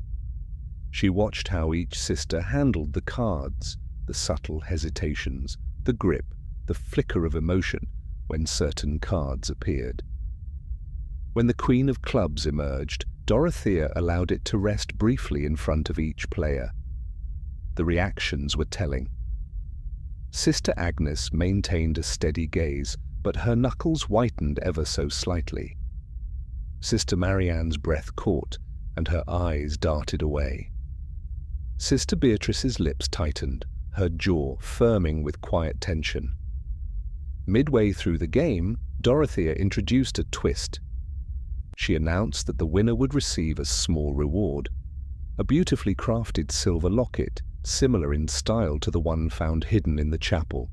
She watched how each sister handled the cards, the subtle hesitations, the grip, the flicker of emotion when certain cards appeared. When the Queen of Clubs emerged, Dorothea allowed it to rest briefly in front of each player. The reactions were telling. Sister Agnes maintained a steady gaze, but her knuckles whitened ever so slightly. Sister Marianne's breath caught, and her eyes darted away. Sister Beatrice's lips tightened, her jaw firming with quiet tension. Midway through the game, Dorothea introduced a twist. She announced that the winner would receive a small reward, a beautifully crafted silver locket, similar in style to the one found hidden in the chapel.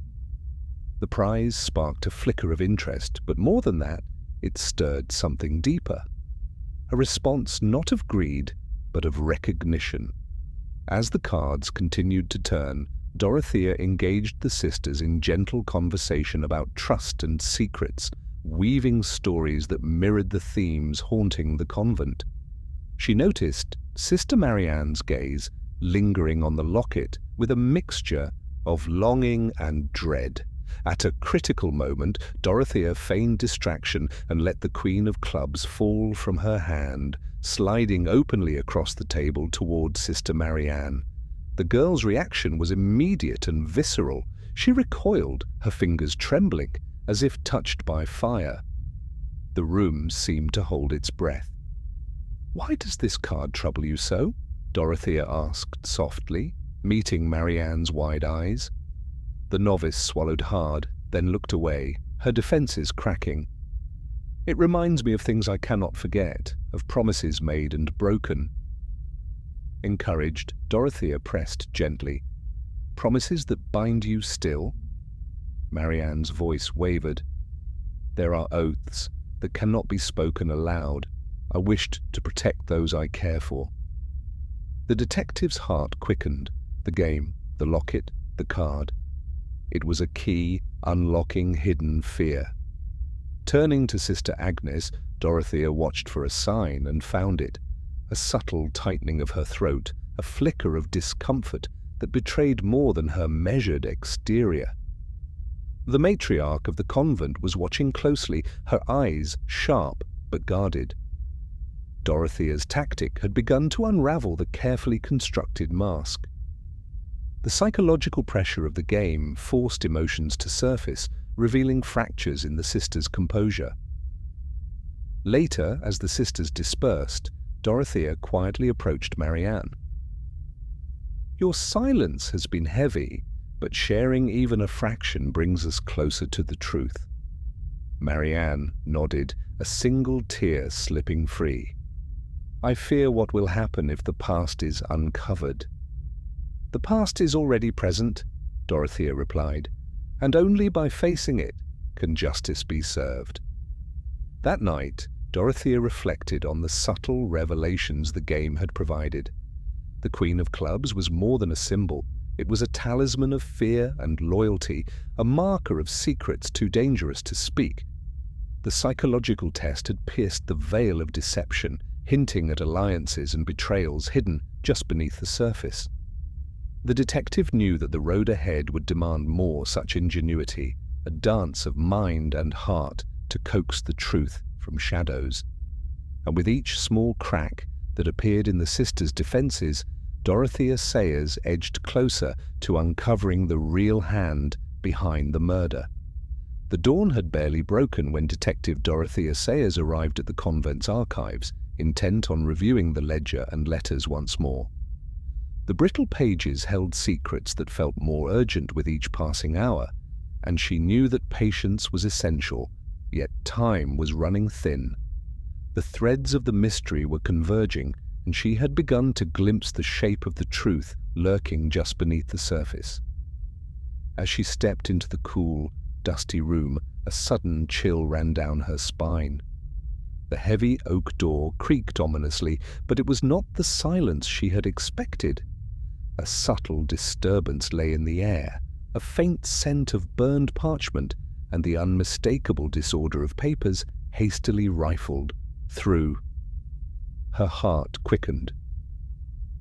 The prize sparked a flicker of interest, but more than that, it stirred something deeper. A response not of greed, but of recognition. As the cards continued to turn, Dorothea engaged the sisters in gentle conversation about trust and secrets, weaving stories that mirrored the themes haunting the convent. She noticed Sister Marianne's gaze lingering on the locket with a mixture of longing and dread. At a critical moment, Dorothea feigned distraction and let the Queen of Clubs fall from her hand, sliding openly across the table toward Sister Marianne. The girl's reaction was immediate and visceral. She recoiled, her fingers trembling, as if touched by fire. The room seemed to hold its breath. "Why does this card trouble you so?" Dorothea asked softly, meeting Marianne's wide eyes. The novice swallowed hard, then looked away, her defenses cracking. "It reminds me of things I cannot forget, of promises made and broken." Encouraged, Dorothea pressed gently. "Promises that bind you still?" Marianne's voice wavered. "There are oaths that cannot be spoken aloud. I wished to protect those I care for." The detective's heart quickened. The game, the locket, the card. It was a key unlocking hidden fear. Turning to Sister Agnes, Dorothea watched for a sign and found it. A subtle tightening of her throat, a flicker of discomfort that betrayed more than her measured exterior. The matriarch of the convent was watching closely, her eyes sharp but guarded. Dorothea's tactic had begun to unravel the carefully constructed mask. The psychological pressure of the game forced emotions to surface, revealing fractures in the sisters' composure. Later, as the sisters dispersed, Dorothea quietly approached Marianne. "Your silence has been heavy, but sharing even a fraction brings us closer to the truth." Marianne nodded, a single tear slipping free. "I fear what will happen if the past is uncovered." "The past is already present," Dorothea replied, "and only by facing it can justice be served." That night, Dorothea reflected on the subtle revelations the game had provided. The Queen of Clubs was more than a symbol. It was a talisman of fear and loyalty, a marker of secrets too dangerous to speak. The psychological test had pierced the veil of deception, hinting at alliances and betrayals hidden just beneath the surface. The detective knew that the road ahead would demand more such ingenuity, a dance of mind and heart to coax the truth from shadows. And with each small crack that appeared in the sisters' defenses, Dorothea Sayers edged closer to uncovering the real hand behind the murder. The dawn had barely broken when Detective Dorothea Sayers arrived at the convent's archives, intent on reviewing the ledger and letters once more. The brittle pages held secrets that felt more urgent with each passing hour, and she knew that patience was essential, yet time was running thin. The threads of the mystery were converging, and she had begun to glimpse the shape of the truth lurking just beneath the surface. As she stepped into the cool, dusty room, a sudden chill ran down her spine. The heavy oak door creaked ominously, but it was not the silence she had expected. A subtle disturbance lay in the air, a faint scent of burned parchment and the unmistakable disorder of papers hastily rifled through. Her heart quickened.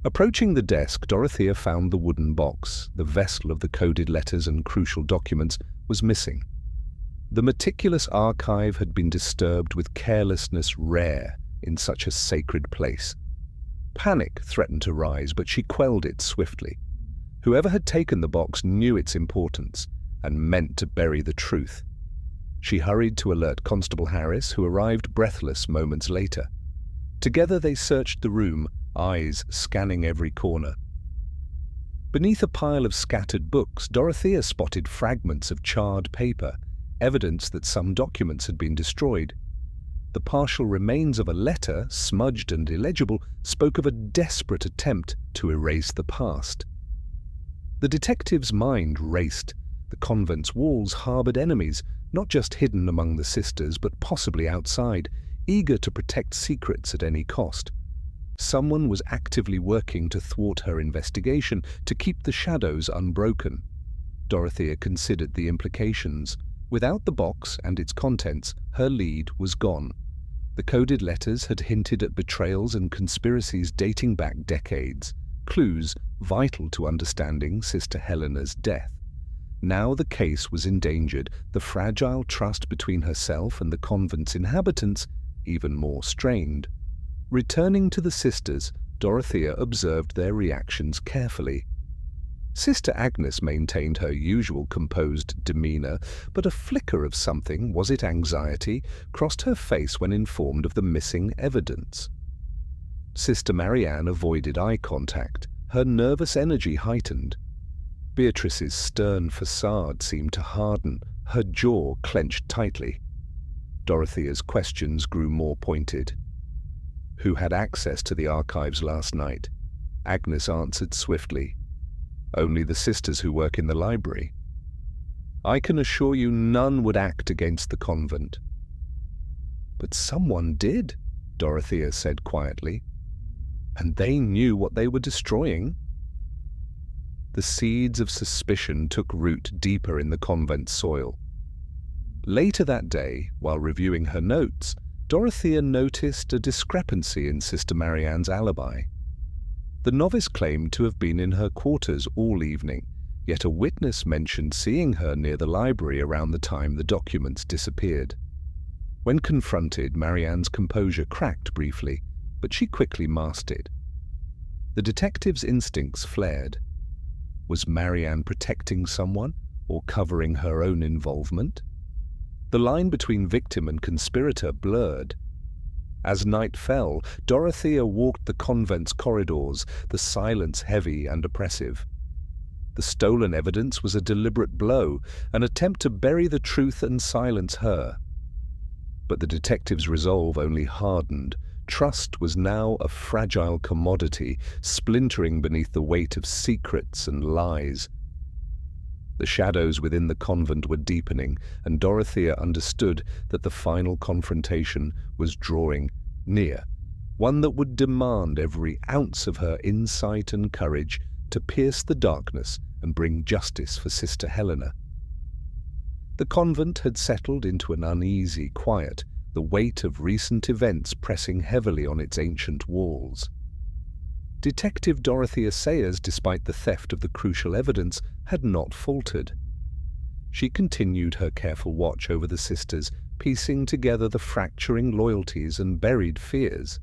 Approaching the desk, Dorothea found the wooden box. The vessel of the coded letters and crucial documents was missing. The meticulous archive had been disturbed with carelessness rare in such a sacred place. Panic threatened to rise, but she quelled it swiftly. Whoever had taken the box knew its importance and meant to bury the truth. She hurried to alert Constable Harris, who arrived breathless moments later. Together they searched the room, eyes scanning every corner. Beneath a pile of scattered books, Dorothea spotted fragments of charred paper, evidence that some documents had been destroyed. The partial remains of a letter, smudged and illegible, spoke of a desperate attempt to erase the past. The detective's mind raced. The convent's walls harbored enemies, not just hidden among the sisters, but possibly outside, eager to protect secrets at any cost. Someone was actively working to thwart her investigation, to keep the shadows unbroken. Dorothea considered the implications. Without the box and its contents, her lead was gone. The coded letters had hinted at betrayals and conspiracies dating back decades, clues vital to understanding Sister Helena's death. Now the case was endangered, the fragile trust between herself and the convent's inhabitants even more strained. Returning to the sisters, Dorothea observed their reactions carefully. Sister Agnes maintained her usual composed demeanor, but a flicker of something, was it anxiety, crossed her face when informed of the missing evidence. Sister Marianne avoided eye contact, her nervous energy heightened. Beatrice's stern facade seemed to harden, her jaw clenched tightly. Dorothea's questions grew more pointed. Who had access to the archives last night? Agnes answered swiftly. Only the sisters who work in the library. I can assure you none would act against the convent. But someone did, Dorothea said quietly. And they knew what they were destroying. the seeds of suspicion took root deeper in the convent soil. Later that day, while reviewing her notes, Dorothea noticed a discrepancy in Sister Marianne's alibi. The novice claimed to have been in her quarters all evening, yet a witness mentioned seeing her near the library around the time the documents disappeared. When confronted, Marianne's composure cracked briefly, but she quickly masked it. The detective's instincts flared. Was Marianne protecting someone or covering her own involvement? The line between victim and conspirator blurred. As night fell, Dorothea walked the convent's corridors, the silence heavy and oppressive. The stolen evidence was a deliberate blow, an attempt to bury the truth and silence her. But the detective's resolve only hardened. Trust was now a fragile commodity, splintering beneath the weight of secrets and lies. The shadows within the convent were deepening, and Dorothea understood that the final confrontation was drawing near, one that would demand every ounce of her insight and courage to pierce the darkness and bring justice for Sister Helena. The convent had settled into an uneasy quiet, the weight of recent events pressing heavily on its ancient walls. Detective Dorothy SAYERS, despite the theft of the crucial evidence, had not faltered. She continued her careful watch over the sisters, piecing together the fracturing loyalties and buried fears.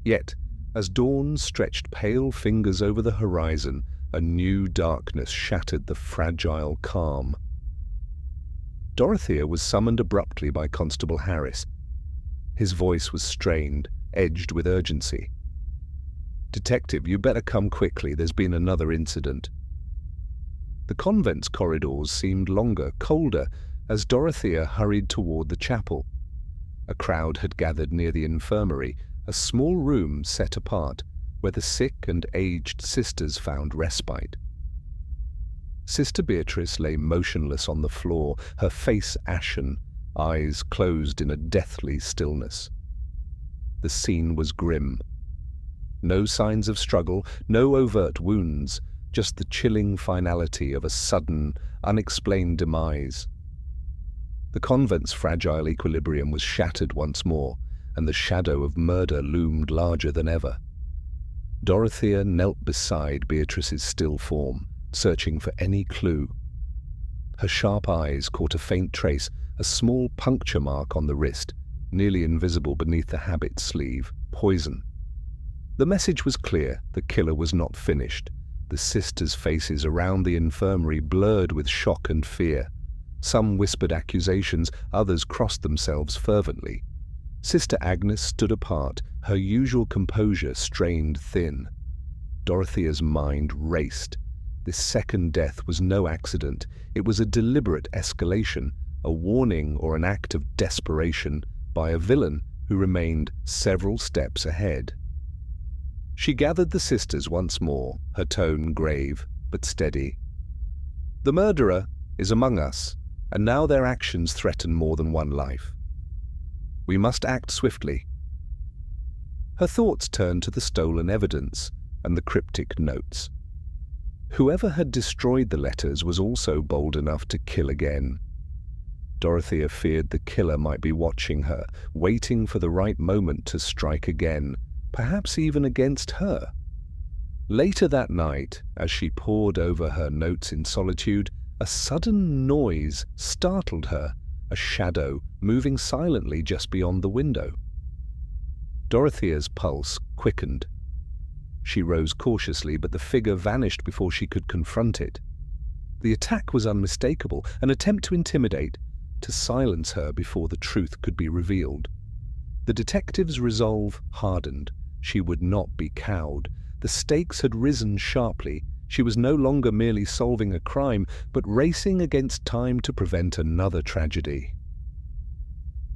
Yet, as dawn stretched pale fingers over the horizon, a new darkness shattered the fragile calm. Dorothea was summoned abruptly by Constable Harris. His voice was strained, edged with urgency. "Detective, you better come quickly. There's been another incident." The convent's corridors seemed longer, colder, as Dorothea hurried toward the chapel. A crowd had gathered near the infirmary, a small room set apart, where the sick and aged sisters found respite. Sister Beatrice lay motionless on the floor, her face ashen, eyes closed in a deathly stillness. The scene was grim. No signs of struggle, no overt wounds, just the chilling finality of a sudden, unexplained demise. The convent's fragile equilibrium was shattered once more, and the shadow of murder loomed larger than ever. Dorothea knelt beside Beatrice's still form, searching for any clue. Her sharp eyes caught a faint trace, a small puncture mark on the wrist, nearly invisible beneath the habit sleeve: poison. The message was clear: the killer was not finished. The sisters' faces around the infirmary blurred with shock and fear. Some whispered accusations, others crossed themselves fervently. Sister Agnes stood apart, her usual composure strained thin. Dorothea's mind raced. This second death was no accident. It was a deliberate escalation, a warning or an act of desperation by a villain who remained several steps ahead. She gathered the sisters once more, her tone grave but steady. "The murderer is among us, and now their actions threaten more than one life. We must act swiftly." Her thoughts turned to the stolen evidence and the cryptic notes. Whoever had destroyed the letters was also bold enough to kill again. Dorothea feared the killer might be watching her, waiting for the right moment to strike again, perhaps even against her. Later that night, as she pored over her notes in solitude, a sudden noise startled her, a shadow moving silently just beyond the window. Dorothea's pulse quickened. She rose cautiously, but the figure vanished before she could confront it. The attack was unmistakable, an attempt to intimidate, to silence her before the truth could be revealed. The detective's resolve hardened. She would not be cowed. The stakes had risen sharply. She was no longer merely solving a crime, but racing against time to prevent another tragedy.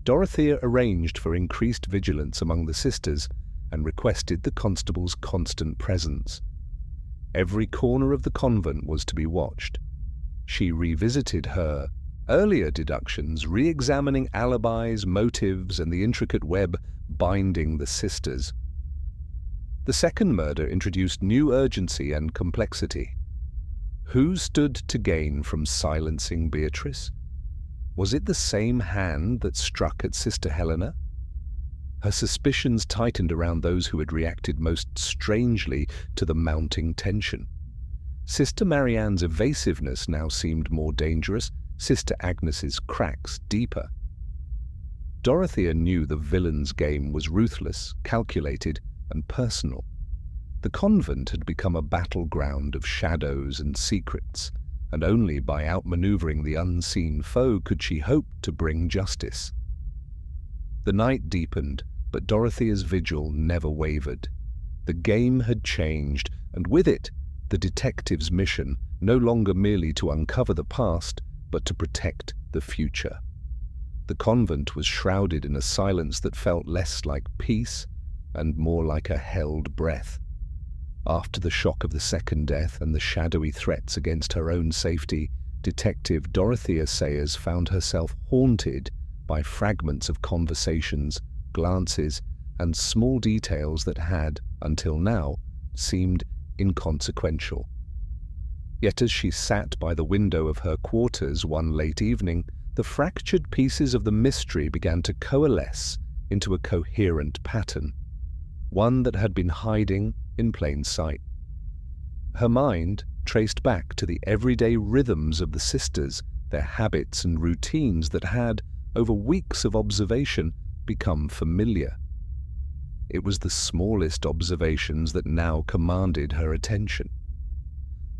Dorothea arranged for increased vigilance among the sisters and requested the constable's constant presence. Every corner of the convent was to be watched. She revisited her earlier deductions, re-examining alibis, motives, and the intricate web binding the sisters. The second murder introduced new urgency and complexity. Who stood to gain from silencing Beatrice? Was it the same hand that struck at Sister Helena? Her suspicions tightened around those who had reacted most strangely to the mounting tension. Sister Marianne's evasiveness now seemed more dangerous, Sister Agnes's cracks deeper. Dorothea knew the villain's game was ruthless, calculated, and personal. The convent had become a battleground of shadows and secrets, and only by outmaneuvering the unseen foe could she hope to bring justice. The night deepened, but Dorothea's vigil never wavered. The game had changed, and with it, the detective's mission, no longer merely to uncover the past, but to protect the future. The convent was shrouded in a silence that felt less like peace and more like a held breath. After the shock of the second death and the shadowy threats against her own safety, Detective Dorothea Sayers found herself haunted by fragments of conversations, glances, and small details that had, until now, seemed inconsequential. Yet as she sat by the window of her quarters one late evening, the fractured pieces of the mystery began to coalesce into a coherent pattern, one that had been hiding in plain sight. Her mind traced back to the everyday rhythms of the sisters, their habits and routines that had, over weeks of observation, become familiar. It was the smallest observations that now commanded her attention.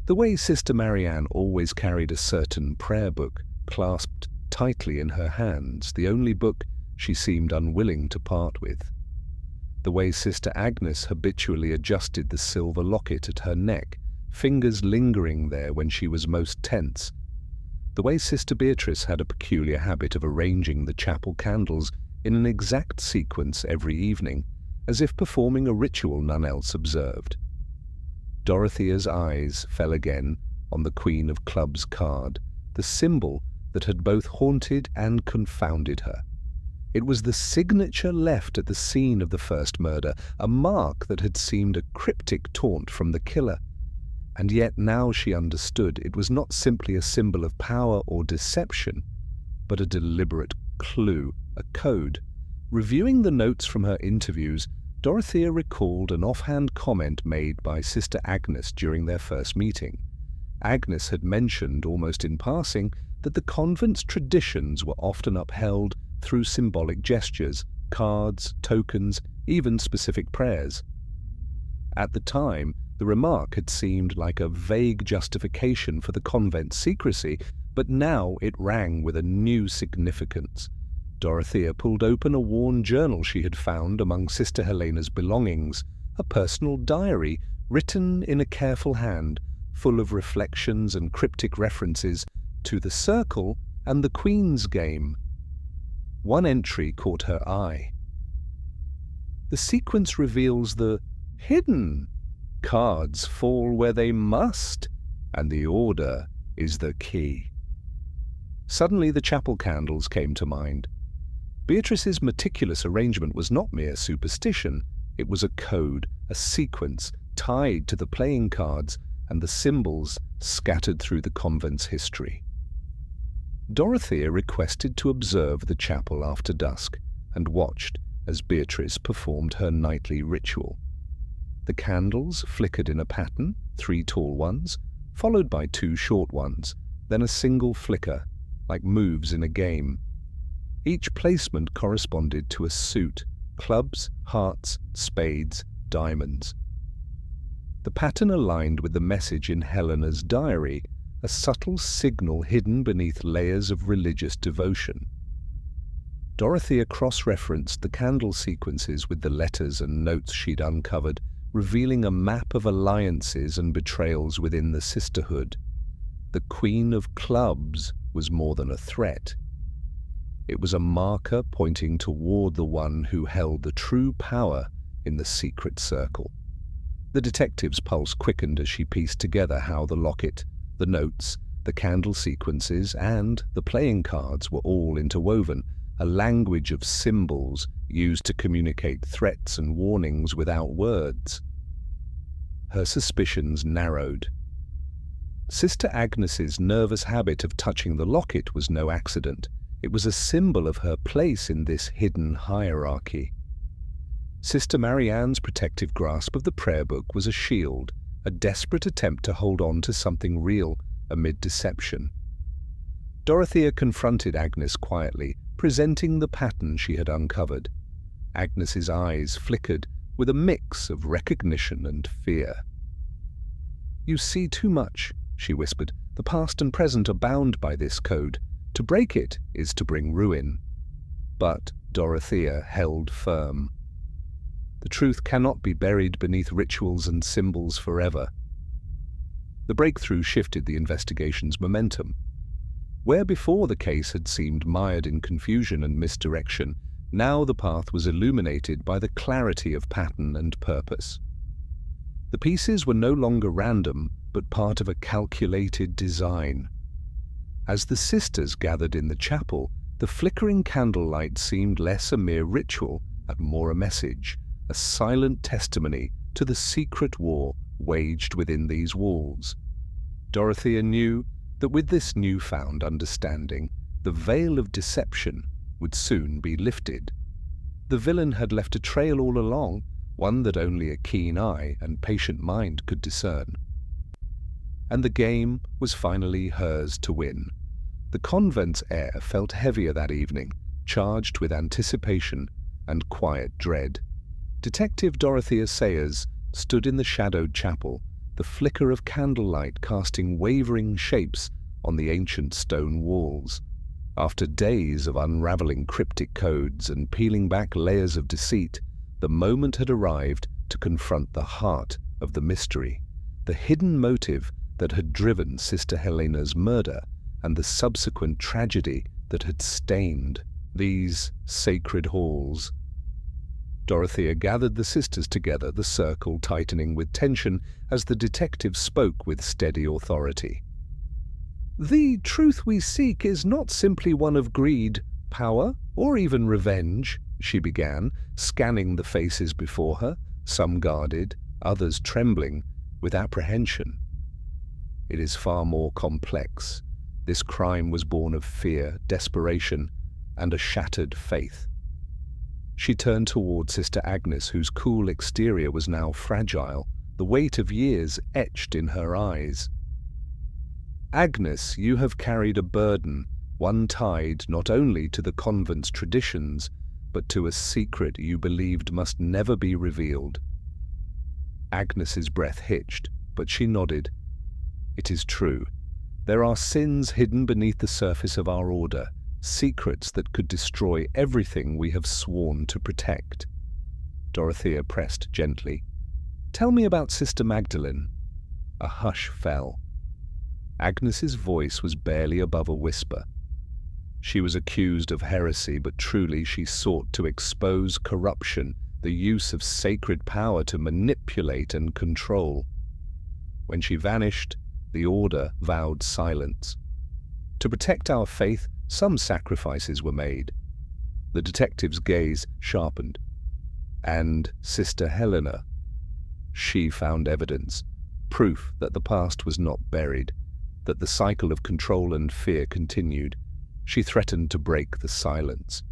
The way Sister Marianne always carried a certain prayer book clasped tightly in her hands, the only book she seemed unwilling to part with. The way Sister Agnes habitually adjusted the silver locket at her neck, fingers lingering there when she was most tense. The way Sister Beatrice had a peculiar habit of arranging the chapel candles in an exact sequence every evening, as if performing a ritual none else observed. Dorothea's eyes fell again on the Queen of Clubs card, the symbol that had both haunted and confounded her. It was the signature left at the scene of the first murder, a mark that had seemed a cryptic taunt from the killer. And yet now she understood it was not simply a symbol of power or deception, but a deliberate clue, a code. Reviewing the notes from her interviews, Dorothea recalled an offhand comment made by Sister Agnes during their first meeting. Agnes had mentioned, almost in passing, that the convent's traditions were often upheld through symbolic gestures, cards, tokens, even specific prayers. At the time, the remark had seemed like a vague justification for the convent's secrecy, but now it rang with a new significance. Dorothea pulled open a worn journal she had found among Sister Helena's belongings, a personal diary written in a careful hand, full of reflections and cryptic references to the circle and the Queen's game. One entry caught her eye. The sequence reveals the hidden. Cards fall where they must, and the order is the key. Suddenly the chapel candles came to mind. Beatrice's meticulous arrangement was not mere superstition. It was a code, a sequence, tied to the playing cards and the symbols scattered through the convent's history. Dorothea requested to observe the chapel after dusk and watched as Beatrice performed her nightly ritual. The candles flickered in a pattern, 3 tall ones, followed by 2 short ones, then a single flicker, like moves in a game. Each placement corresponded to a suit: clubs, hearts, spades, diamonds. The pattern aligned with the message in Helena's diary, a subtle signal hidden beneath layers of religious devotion. Dorothea cross-referenced the candle sequences with the letters and notes she'd uncovered, revealing a map of alliances and betrayals within the sisterhood. The Queen of Clubs was more than a threat. It was a marker pointing toward the one who held the true power in the secret circle. The detective's pulse quickened as she pieced together how the locket, the notes, the candle sequences, and the playing cards were all interwoven, a language of symbols used to communicate threats and warnings without words. Her suspicions narrowed. Sister Agnes's nervous habit of touching the locket was no accident. It was a symbol of her place in this hidden hierarchy. Sister Marianne's protective grasp of the prayer book was a shield, a desperate attempt to hold on to something real amid deception. Dorothea confronted Agnes quietly, presenting the pattern she had uncovered. Agnes's eyes flickered with a mix of recognition and fear. "You see too much," she whispered. "The past and present are bound by this code. To break it is to bring ruin." But Dorothea held firm. The truth cannot be buried beneath rituals and symbols forever. The breakthrough shifted the investigation's momentum. Where before the case had seemed mired in confusion and misdirection, now the path was illuminated by the clarity of pattern and purpose. The pieces were no longer random, but part of a calculated design. As the sisters gathered in the chapel, the flickering candlelight seemed less a mere ritual and more a message, a silent testimony to the secret war waged within these walls. Dorothea knew that with this newfound understanding, the veil of deception would soon be lifted. The villain had left a trail all along, one that only a keen eye and patient mind could discern. And the game was finally hers to win. The convent's air felt heavier that evening, charged with anticipation and quiet dread. Detective Dorothy Sayers stood in the shadowed chapel, the flicker of candlelight casting wavering shapes on the ancient stone walls. After days of unraveling cryptic codes and peeling back layers of deceit, the moment had arrived to confront the heart of the mystery, the hidden motive that had driven Sister Helena's murder and the subsequent tragedy that had stained these sacred halls. Dorothea gathered the sisters together, the circle tightening with tension as the detective spoke with steady authority. "The truth we seek is not simply one of greed, power, or even revenge," she began, scanning the faces before her, some guarded, others trembling with apprehension. "It is far more complex. This crime was born of fear, desperation, and a shattered faith." She turned toward Sister Agnes, whose cool exterior was now fragile, the weight of years etched in her eyes. "Agnes, you have carried a burden, one tied not only to the convent's traditions, but to a secret you believed must never be revealed." Agnes's breath hitched, but she nodded. "It is true. There are sins hidden beneath the surface of our order, secrets that could destroy everything we have sworn to protect." Dorothea pressed gently. "Tell me about Sister Magdalene." A hush fell. Agnes's voice was barely above a whisper. She was accused of heresy, but truly she sought to expose corruption, the use of sacred power to manipulate and control. When she vanished, the order vowed silence. To protect our faith, some sacrifices were made. The detective's gaze sharpened. And Sister Helena. She found evidence, proof that the past was not buried, that the cycle of control and fear continued. She threatened to break the silence.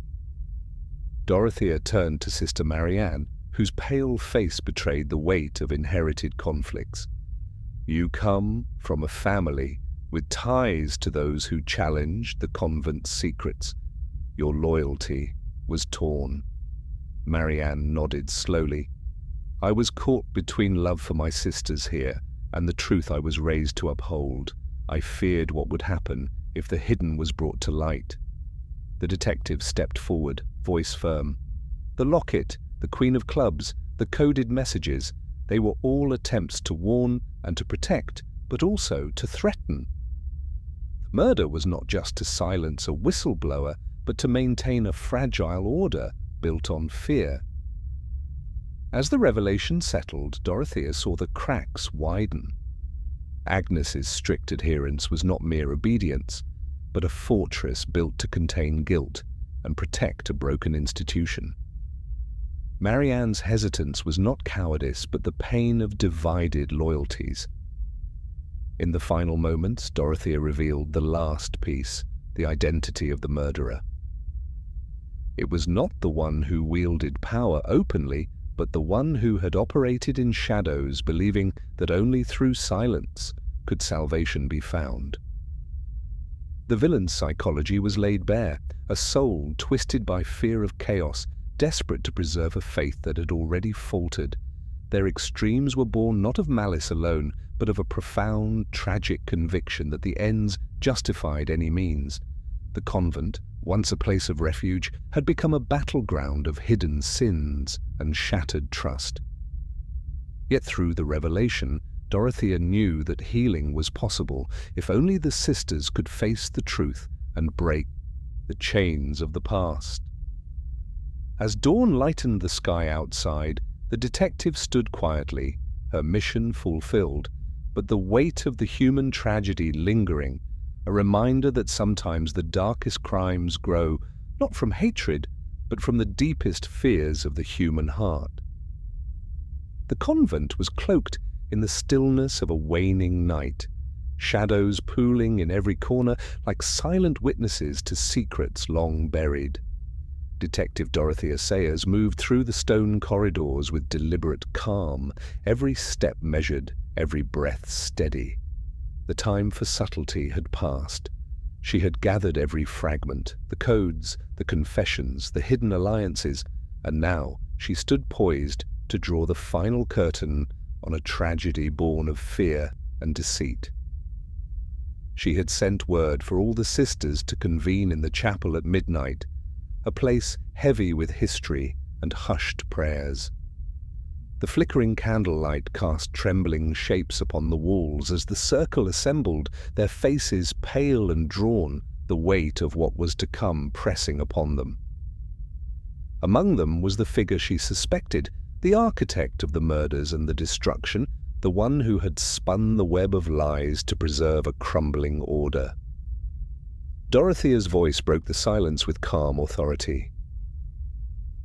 Dorothea turned to Sister Marianne, whose pale face betrayed the weight of inherited conflicts. "You come from a family with ties to those who challenged the convent's secrets. Your loyalty was torn." Marianne nodded slowly. "I was caught between love for my sisters here and the truth I was raised to uphold. I feared what would happen if the hidden was brought to light." The detective stepped forward, voice firm. "The locket, the Queen of Clubs, the coded messages, they were all attempts to warn and to protect, but also to threaten. Murder was not just to silence a whistleblower, but to maintain a fragile order built on fear." As the revelation settled, Dorothea saw the cracks widen. Agnes's strict adherence was not mere obedience, but a fortress built to contain guilt and protect a broken institution. Marianne's hesitance was not cowardice, but the pain of divided loyalties. In the final moments, Dorothea revealed the last piece, the identity of the murderer. It was not the one who wielded power openly, but the one who had operated in shadows, believing that only through silence could salvation be found. The villain's psychology was laid bare, a soul twisted by fear of chaos, desperate to preserve a faith that had already faltered. Their extremes were born not of malice alone, but of a profound, tragic conviction that the ends justified any means. The convent, once a place of refuge, had become a battleground of hidden sins and shattered trust. Yet through the revelation, Dorothea knew that healing was possible if only the sisters could face the truth and break the chains of the past. As dawn lightened the sky outside, the detective stood quietly, her mission fulfilled, but the weight of the human tragedy lingering, a reminder that sometimes the darkest crimes grow not from hatred, but from the deepest fears of the human heart. The convent was cloaked in the stillness of a waning night, shadows pooling in every corner like silent witnesses to secrets long buried. Detective Dorothy SAYERS moved through the stone corridors with deliberate calm, every step measured, every breath steady. The time for subtlety had passed. She had gathered every fragment, the codes, the confessions, the hidden alliances, and now she stood poised to draw the final curtain on a tragedy born of fear and deceit. She had sent word for all the sisters to convene in the chapel at midnight, a place heavy with history and hushed prayers. The flickering candlelight cast trembling shapes upon the walls as the circle assembled, their faces pale and drawn, the weight of what was to come pressing upon them. Among them was the figure she suspected, the architect of the murders and the destruction, the one who had spun the web of lies to preserve a crumbling order. Dorothea's voice broke the silence with calm authority.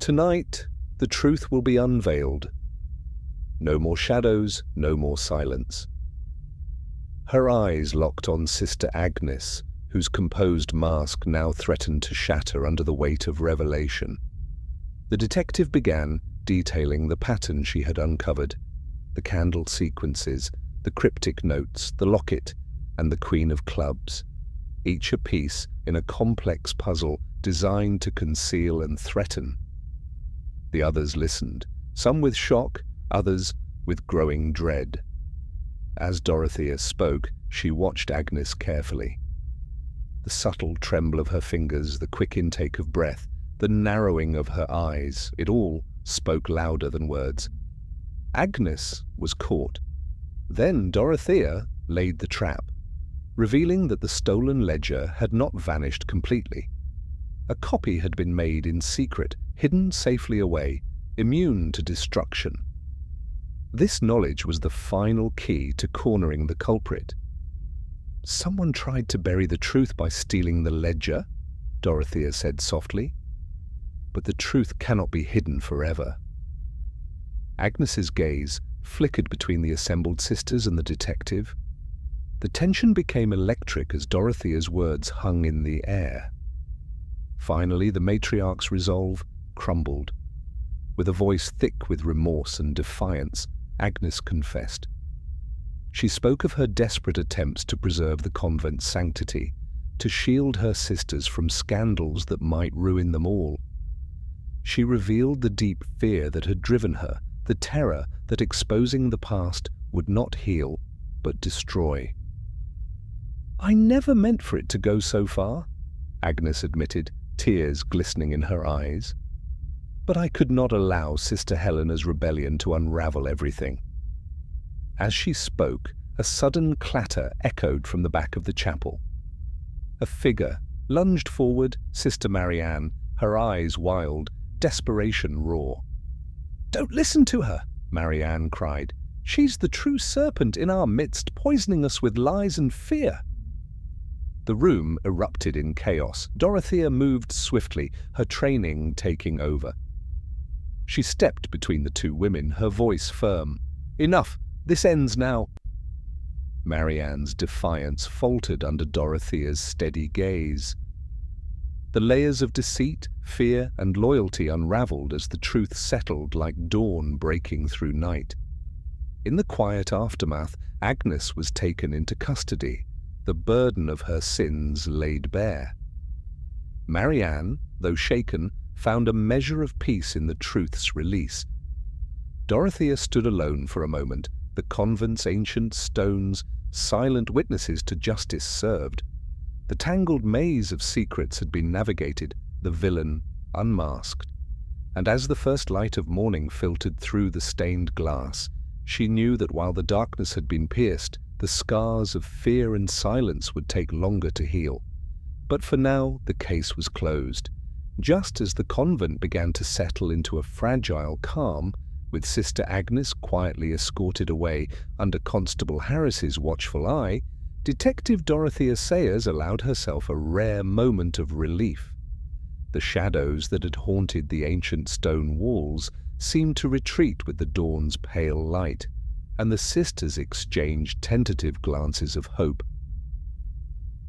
Tonight, the truth will be unveiled. No more shadows, no more silence. Her eyes locked on Sister Agnes, whose composed mask now threatened to shatter under the weight of revelation. The detective began detailing the pattern she had uncovered, the candle sequences, the cryptic notes, the locket, and the Queen of Clubs, each a piece in a complex puzzle designed to conceal and threaten. The others listened, some with shock, others with growing dread. As Dorothea spoke, she watched Agnes carefully. The subtle tremble of her fingers, the quick intake of breath, the narrowing of her eyes, it all spoke louder than words. Agnes was caught. Then Dorothea laid the trap, revealing that the stolen ledger had not vanished completely. A copy had been made in secret, hidden safely away, immune to destruction. This knowledge was the final key to cornering the culprit. Someone tried to bury the truth by stealing the ledger, Dorothea said softly. But the truth cannot be hidden forever. Agnes's gaze flickered between the assembled sisters and the detective. The tension became electric as Dorothea's words hung in the air. Finally, the matriarch's resolve crumbled. With a voice thick with remorse and defiance, Agnes confessed. She spoke of her desperate attempts to preserve the convent's sanctity, to shield her sisters from scandals that might ruin them all. She revealed the deep fear that had driven her, the terror that exposing the past would not heal, but destroy. "I never meant for it to go so far," Agnes admitted, tears glistening in her eyes. "But I could not allow Sister Helena's rebellion to unravel everything." As she spoke, a sudden clatter echoed from the back of the chapel. A figure lunged forward, Sister Marianne, her eyes wild, desperation raw. "Don't listen to her," Marianne cried. "She's the true serpent in our midst, poisoning us with lies and fear." The room erupted in chaos. Dorothea moved swiftly, her training taking over. She stepped between the two women, her voice firm. "Enough! This ends now." Marianne's defiance faltered under Dorothea's steady gaze. The layers of deceit, fear, and loyalty unraveled as the truth settled like dawn breaking through night. In the quiet aftermath, Agnes was taken into custody, the burden of her sins laid bare. Marianne, though shaken, found a measure of peace in the truth's release. Dorothea stood alone for a moment, the convent's ancient stones, silent witnesses to justice served. The tangled maze of secrets had been navigated, the villain unmasked. And as the first light of morning filtered through the stained glass, she knew that while the darkness had been pierced, the scars of fear and silence would take longer to heal. But for now, the case was closed. Just as the convent began to settle into a fragile calm, with Sister Agnes quietly escorted away under Constable Harris's watchful eye, Detective Dorothea Sayers allowed herself a rare moment of relief. The shadows that had haunted the ancient stone walls seemed to retreat with the dawn's pale light, and the sisters exchanged tentative glances of hope.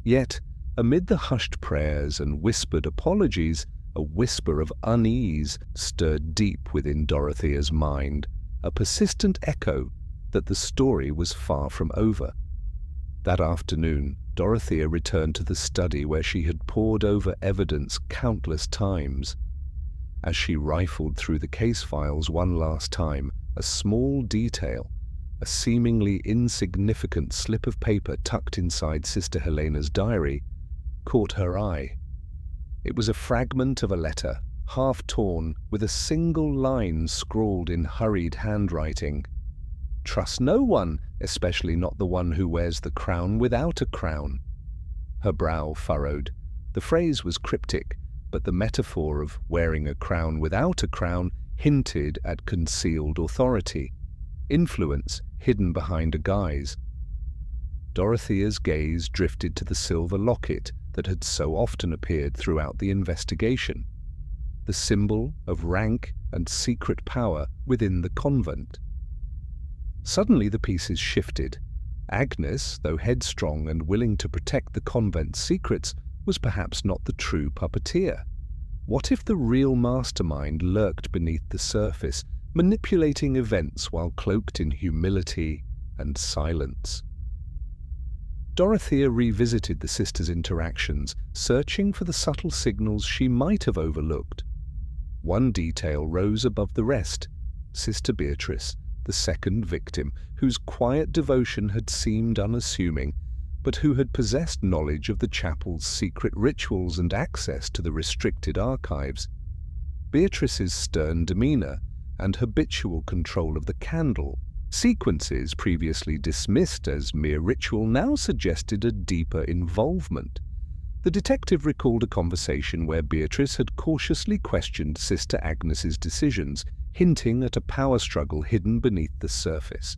Yet, amid the hushed prayers and whispered apologies, a whisper of unease stirred deep within Dorothea's mind, a persistent echo that the story was far from over. That afternoon, Dorothea returned to the study where she had pored over evidence countless times. As she rifled through the case files one last time, a small detail, a seemingly insignificant slip of paper tucked inside Sister Helena's diary, caught her eye. It was a fragment of a letter, half torn, with a single line scrawled in hurried handwriting. "Trust no one, especially not the one who wears the crown without a crown." Her brow furrowed. The phrase was cryptic, but the metaphor of wearing a crown without a crown hinted at concealed authority, influence hidden behind a guise. Dorothea's gaze drifted to the silver locket that had so often appeared throughout the investigation, the symbol of rank and secret power within the convent. Suddenly the pieces shifted. Agnes, though headstrong and willing to protect the convent's secrets, was perhaps not the true puppeteer. What if the real mastermind lurked beneath the surface, manipulating events while cloaked in humility and silence? Dorothea revisited the sisters' interactions, searching for the subtle signals she might have overlooked. One detail rose above the rest: Sister Beatrice, the second victim, whose quiet devotion had seemed unassuming, but who had possessed knowledge of the chapel's secret rituals and access to the restricted archives. Beatrice's stern demeanor and habitual control of the candle, sequences previously dismissed as mere ritual, now suggested a deeper involvement. The detective recalled a conversation where Beatrice had cautiously questioned Sister Agnes's decisions, hinting at a power struggle hidden beneath the surface.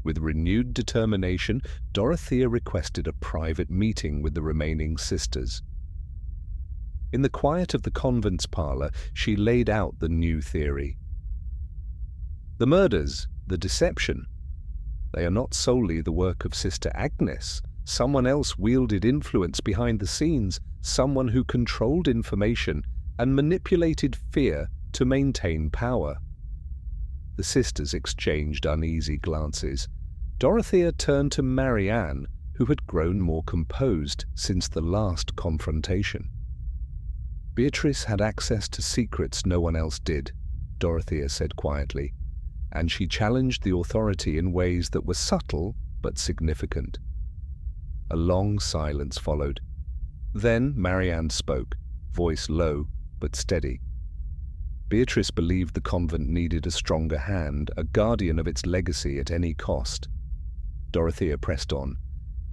With renewed determination, Dorothea requested a private meeting with the remaining sisters. In the quiet of the convent's parlor, she laid out the new theory. The murders, the deception, they are not solely the work of Sister Agnes. Someone else wielded influence behind the scenes, someone who controlled information and manipulated fear to maintain power. The sisters exchanged uneasy glances. Dorothea turned to Marianne, who had grown more composed since the last confrontation. Beatrice had access to secrets no one else did, Dorothea said quietly, and she challenged the authority in ways that were subtle but significant. A long silence followed. Then Marianne spoke, voice low but steady. Beatrice believed the convent needed a stronger hand, a guardian of its legacy at any cost. Dorothea pressed on.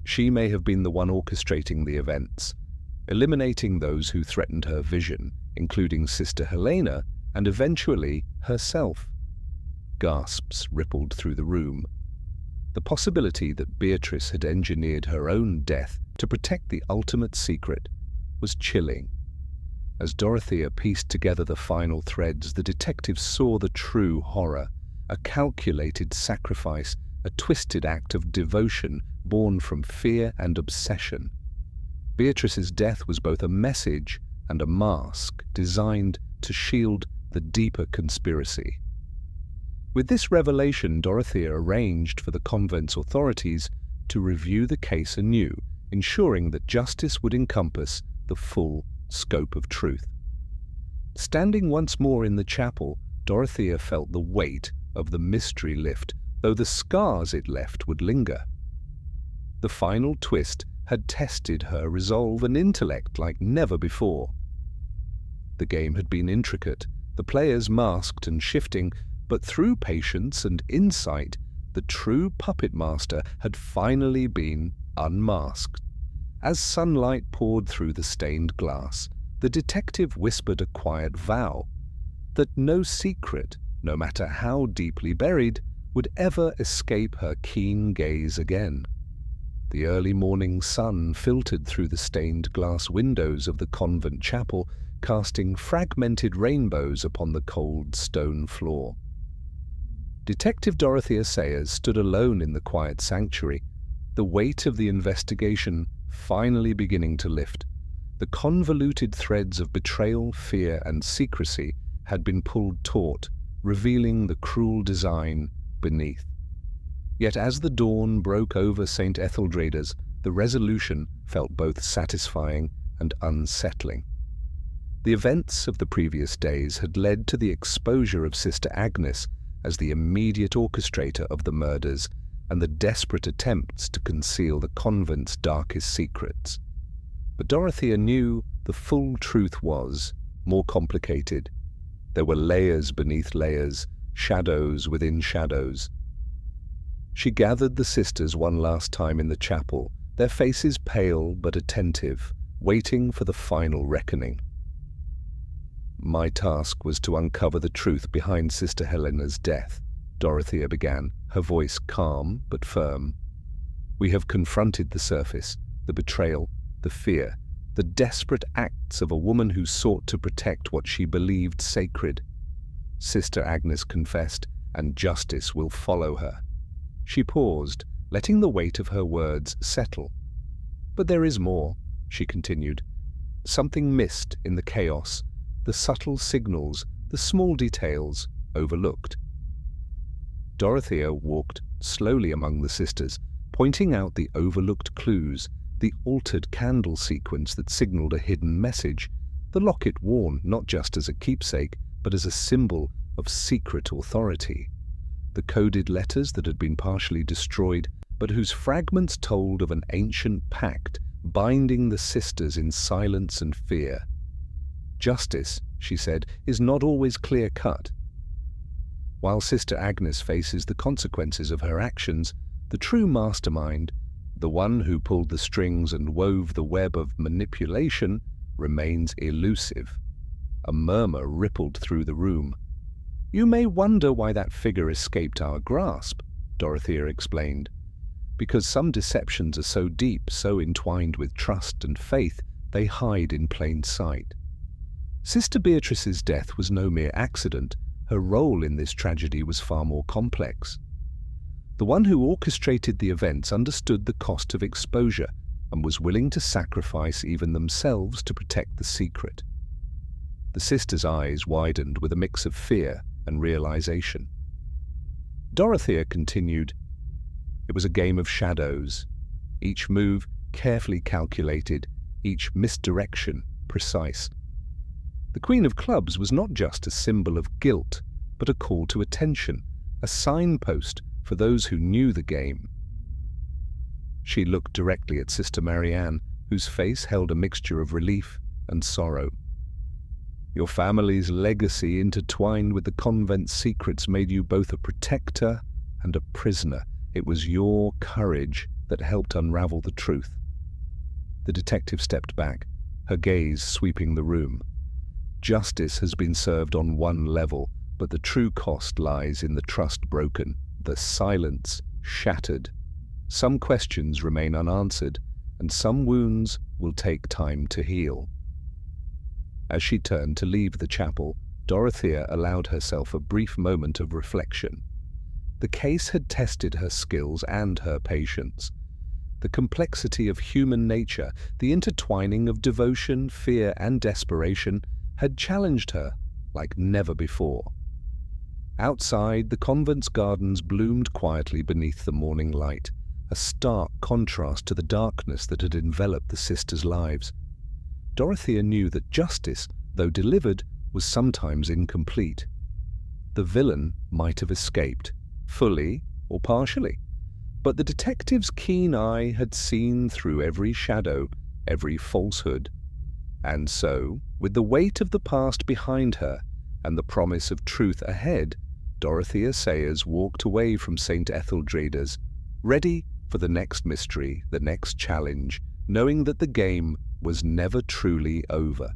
She may have been the one orchestrating the events, eliminating those who threatened her vision, including Sister Helena and eventually herself. Gasps rippled through the room. The possibility that Beatrice had engineered her own death to protect the ultimate secret was chilling. As Dorothea pieced together the final threads, the detective saw the true horror, a calculated sacrifice, a twisted act of devotion born from fear and obsession. Beatrice's death was both a message and a mask designed to shield the deeper conspiracy. With this revelation, Dorothea arranged for the convent's authorities to review the case anew, ensuring that justice would encompass the full scope of truth. Standing once more in the chapel, Dorothea felt the weight of the mystery lift, though the scars it left would linger. The final twist had tested her resolve and intellect like never before. The game had been intricate, the players masked and shifting, but through patience and insight, the true puppet master had finally been unmasked. As sunlight poured through the stained glass, the detective whispered a quiet vow that no secret, no matter how deeply buried, would ever escape her keen gaze again. The early morning sun filtered through the stained glass windows of the convent chapel, casting fragmented rainbows upon the cold stone floor. Detective Dorothy Sayers stood alone in the quiet sanctuary, the weight of the investigation finally beginning to lift. The convoluted threads of betrayal, fear, and secrecy had been pulled taut, revealing the cruel design beneath. Yet as the dawn broke over St. Etheldreda's, the resolution felt both satisfying and unsettling. The events of the previous days had led to the exposure of Sister Agnes as the immediate orchestrator of the murders and the desperate attempts to conceal the convent's darkest secrets. But Dorothea knew the full truth was more complicated. There were layers beneath layers, shadows within shadows. She gathered the sisters one last time in the chapel, their faces pale but attentive, waiting for the final reckoning. "My task was to uncover the truth behind Sister Helena's death," Dorothea began, her voice calm but firm. "We have confronted the surface, the betrayal, the fear, the desperate acts of a woman who sought to protect what she believed sacred. Sister Agnes confessed, and justice will follow her." She paused, letting the weight of her words settle. "But there is more," she continued. "Something missed in the chaos, the subtle signals, the small details overlooked." Dorothea walked slowly among the sisters, pointing out the overlooked clues, the altered candle sequence that signaled a hidden message, the locket worn not just as a keepsake, but as a symbol of secret authority, the coded letters that had been partially destroyed, but whose fragments told of an ancient pact binding the sisters in silence and fear. "Justice," she said, "is not always clear-cut. While Sister Agnes faces the consequences of her actions, the true mastermind, the one who pulled the strings and wove the web of manipulation, remains elusive." A murmur rippled through the room. "You may wonder why that figure escaped our grasp," Dorothea explained. "Because some deceptions are so deep, so entwined with trust and faith, they hide in plain sight. Sister Beatrice's death was no mere accident. Her role in this tragedy was far more complex. The one who orchestrated the events understood the cost of exposure and was willing to sacrifice even themselves to protect the secret." The sisters' eyes widened with a mix of fear and realization. Dorothea continued, "It was a game of shadows, each move carefully calculated, each misdirection precise. The Queen of Clubs was not just a symbol of guilt, but a call to attention, a signpost for those who knew the game." She looked directly at Sister Marianne, whose face held a mixture of relief and sorrow. "Your family's legacy intertwined with the convent's secrets made you both a protector and a prisoner. It was your courage that helped unravel the truth." The detective stepped back, her gaze sweeping the room. "Justice has been served on one level, but the true cost lies in the trust broken, the silence shattered. Some questions remain unanswered, and some wounds will take time to heal." As she turned to leave the chapel, Dorothea allowed herself a brief moment of reflection. The case had tested her skills and her patience. The complexity of human nature, the intertwining of devotion, fear, and desperation, had challenged her like never before. Outside, the convent's gardens bloomed quietly beneath the morning light, a stark contrast to the darkness that had enveloped the sisters' lives. Dorothea knew that justice, though delivered, was sometimes incomplete. The villain might have escaped, fully or partially, but the detective's keen eye had seen through every shadow, every falsehood. And so, with the weight of the past behind her and the promise of truth ahead, Dorothea Sayers walked away from St. Etheldreda's, ready for the next mystery, the next challenge, knowing that the game was never truly over.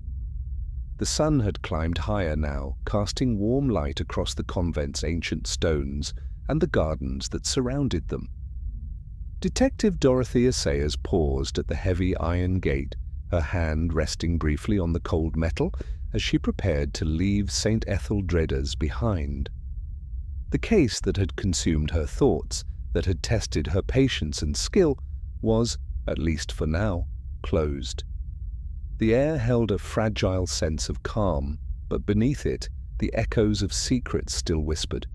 The sun had climbed higher now, casting warm light across the convent's ancient stones and the gardens that surrounded them. Detective Dorothea Sayers paused at the heavy iron gate, her hand resting briefly on the cold metal as she prepared to leave St. Etheldreda's behind. The case that had consumed her thoughts, that had tested her patience and skill, was, at least for now, closed. The air held a fragile sense of calm, but beneath it, the echoes of secrets still whispered.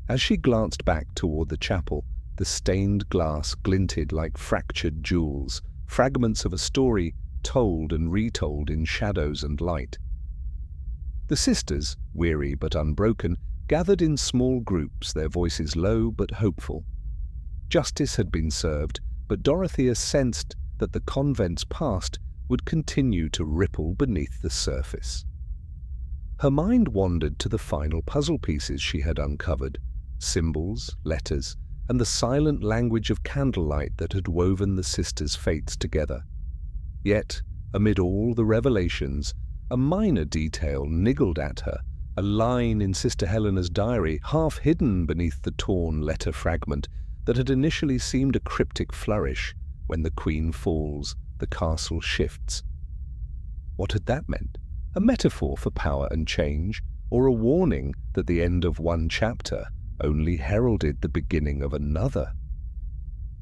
As she glanced back toward the chapel, the stained glass glinted like fractured jewels, fragments of a story told and retold in shadows and light. The sisters, weary but unbroken, gathered in small groups, their voices low but hopeful. Justice had been served, but Dorothea sensed that the convent's past would continue to ripple beneath the surface. Her mind wandered to the final puzzle pieces she had uncovered, symbols, letters, and the silent language of candlelight that had woven the sisters' fates together. Yet, amid all the revelations, a minor detail niggled at her, a line in Sister Helena's diary, half hidden beneath the torn letter fragment that had initially seemed a cryptic flourish. When the queen falls, the castle shifts. What had that meant? A metaphor for power and change, or a warning that the end of one chapter only heralded the beginning of another?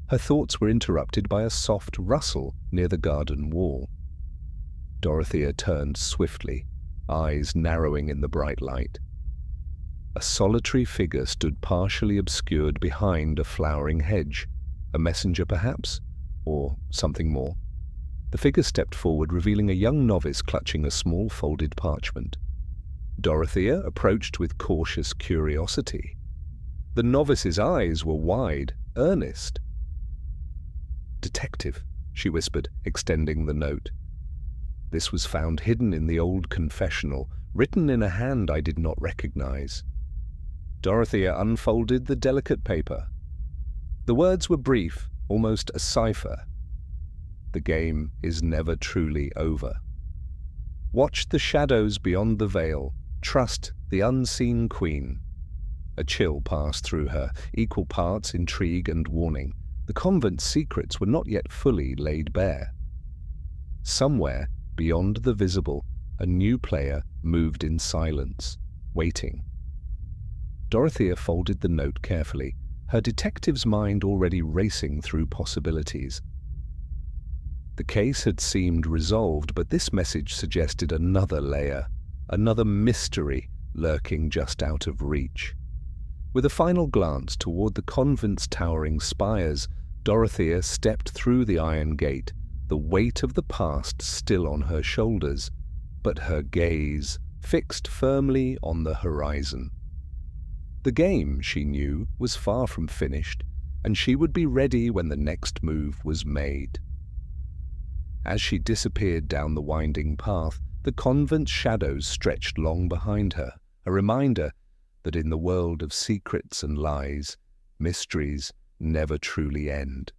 Her thoughts were interrupted by a soft rustle near the garden wall. Dorothea turned swiftly, eyes narrowing in the bright light. A solitary figure stood partially obscured behind a flowering hedge. A messenger, perhaps? Or something more? The figure stepped forward, revealing a young novice clutching a small folded parchment. Dorothea approached with cautious curiosity. The novice's eyes were wide, earnest. "Detective," she whispered, extending the note. This was found hidden in the old confessional, written in a hand I did not recognize. Dorothea unfolded the delicate paper. The words were brief, almost a cipher. "The game is never truly over. Watch the shadows beyond the veil. Trust the unseen queen." A chill passed through her, equal parts intrigue and warning. The convent's secrets were not yet fully laid bare. Somewhere, beyond the visible, a new player moved in silence, waiting. Dorothea folded the note carefully, her detective's mind already racing through possibilities. The case had seemed resolved, but this message suggested another layer, another mystery lurking just out of reach. With a final glance toward the convent's towering spires, Dorothea stepped through the iron gate, the weight of the past still on her shoulders, but her gaze fixed firmly on the horizon. The game, she knew, was far from finished, and she would be ready when the next move was made. As she disappeared down the winding path, the convent's shadows stretched long behind her, a reminder that in the world of secrets and lies, mysteries never truly end.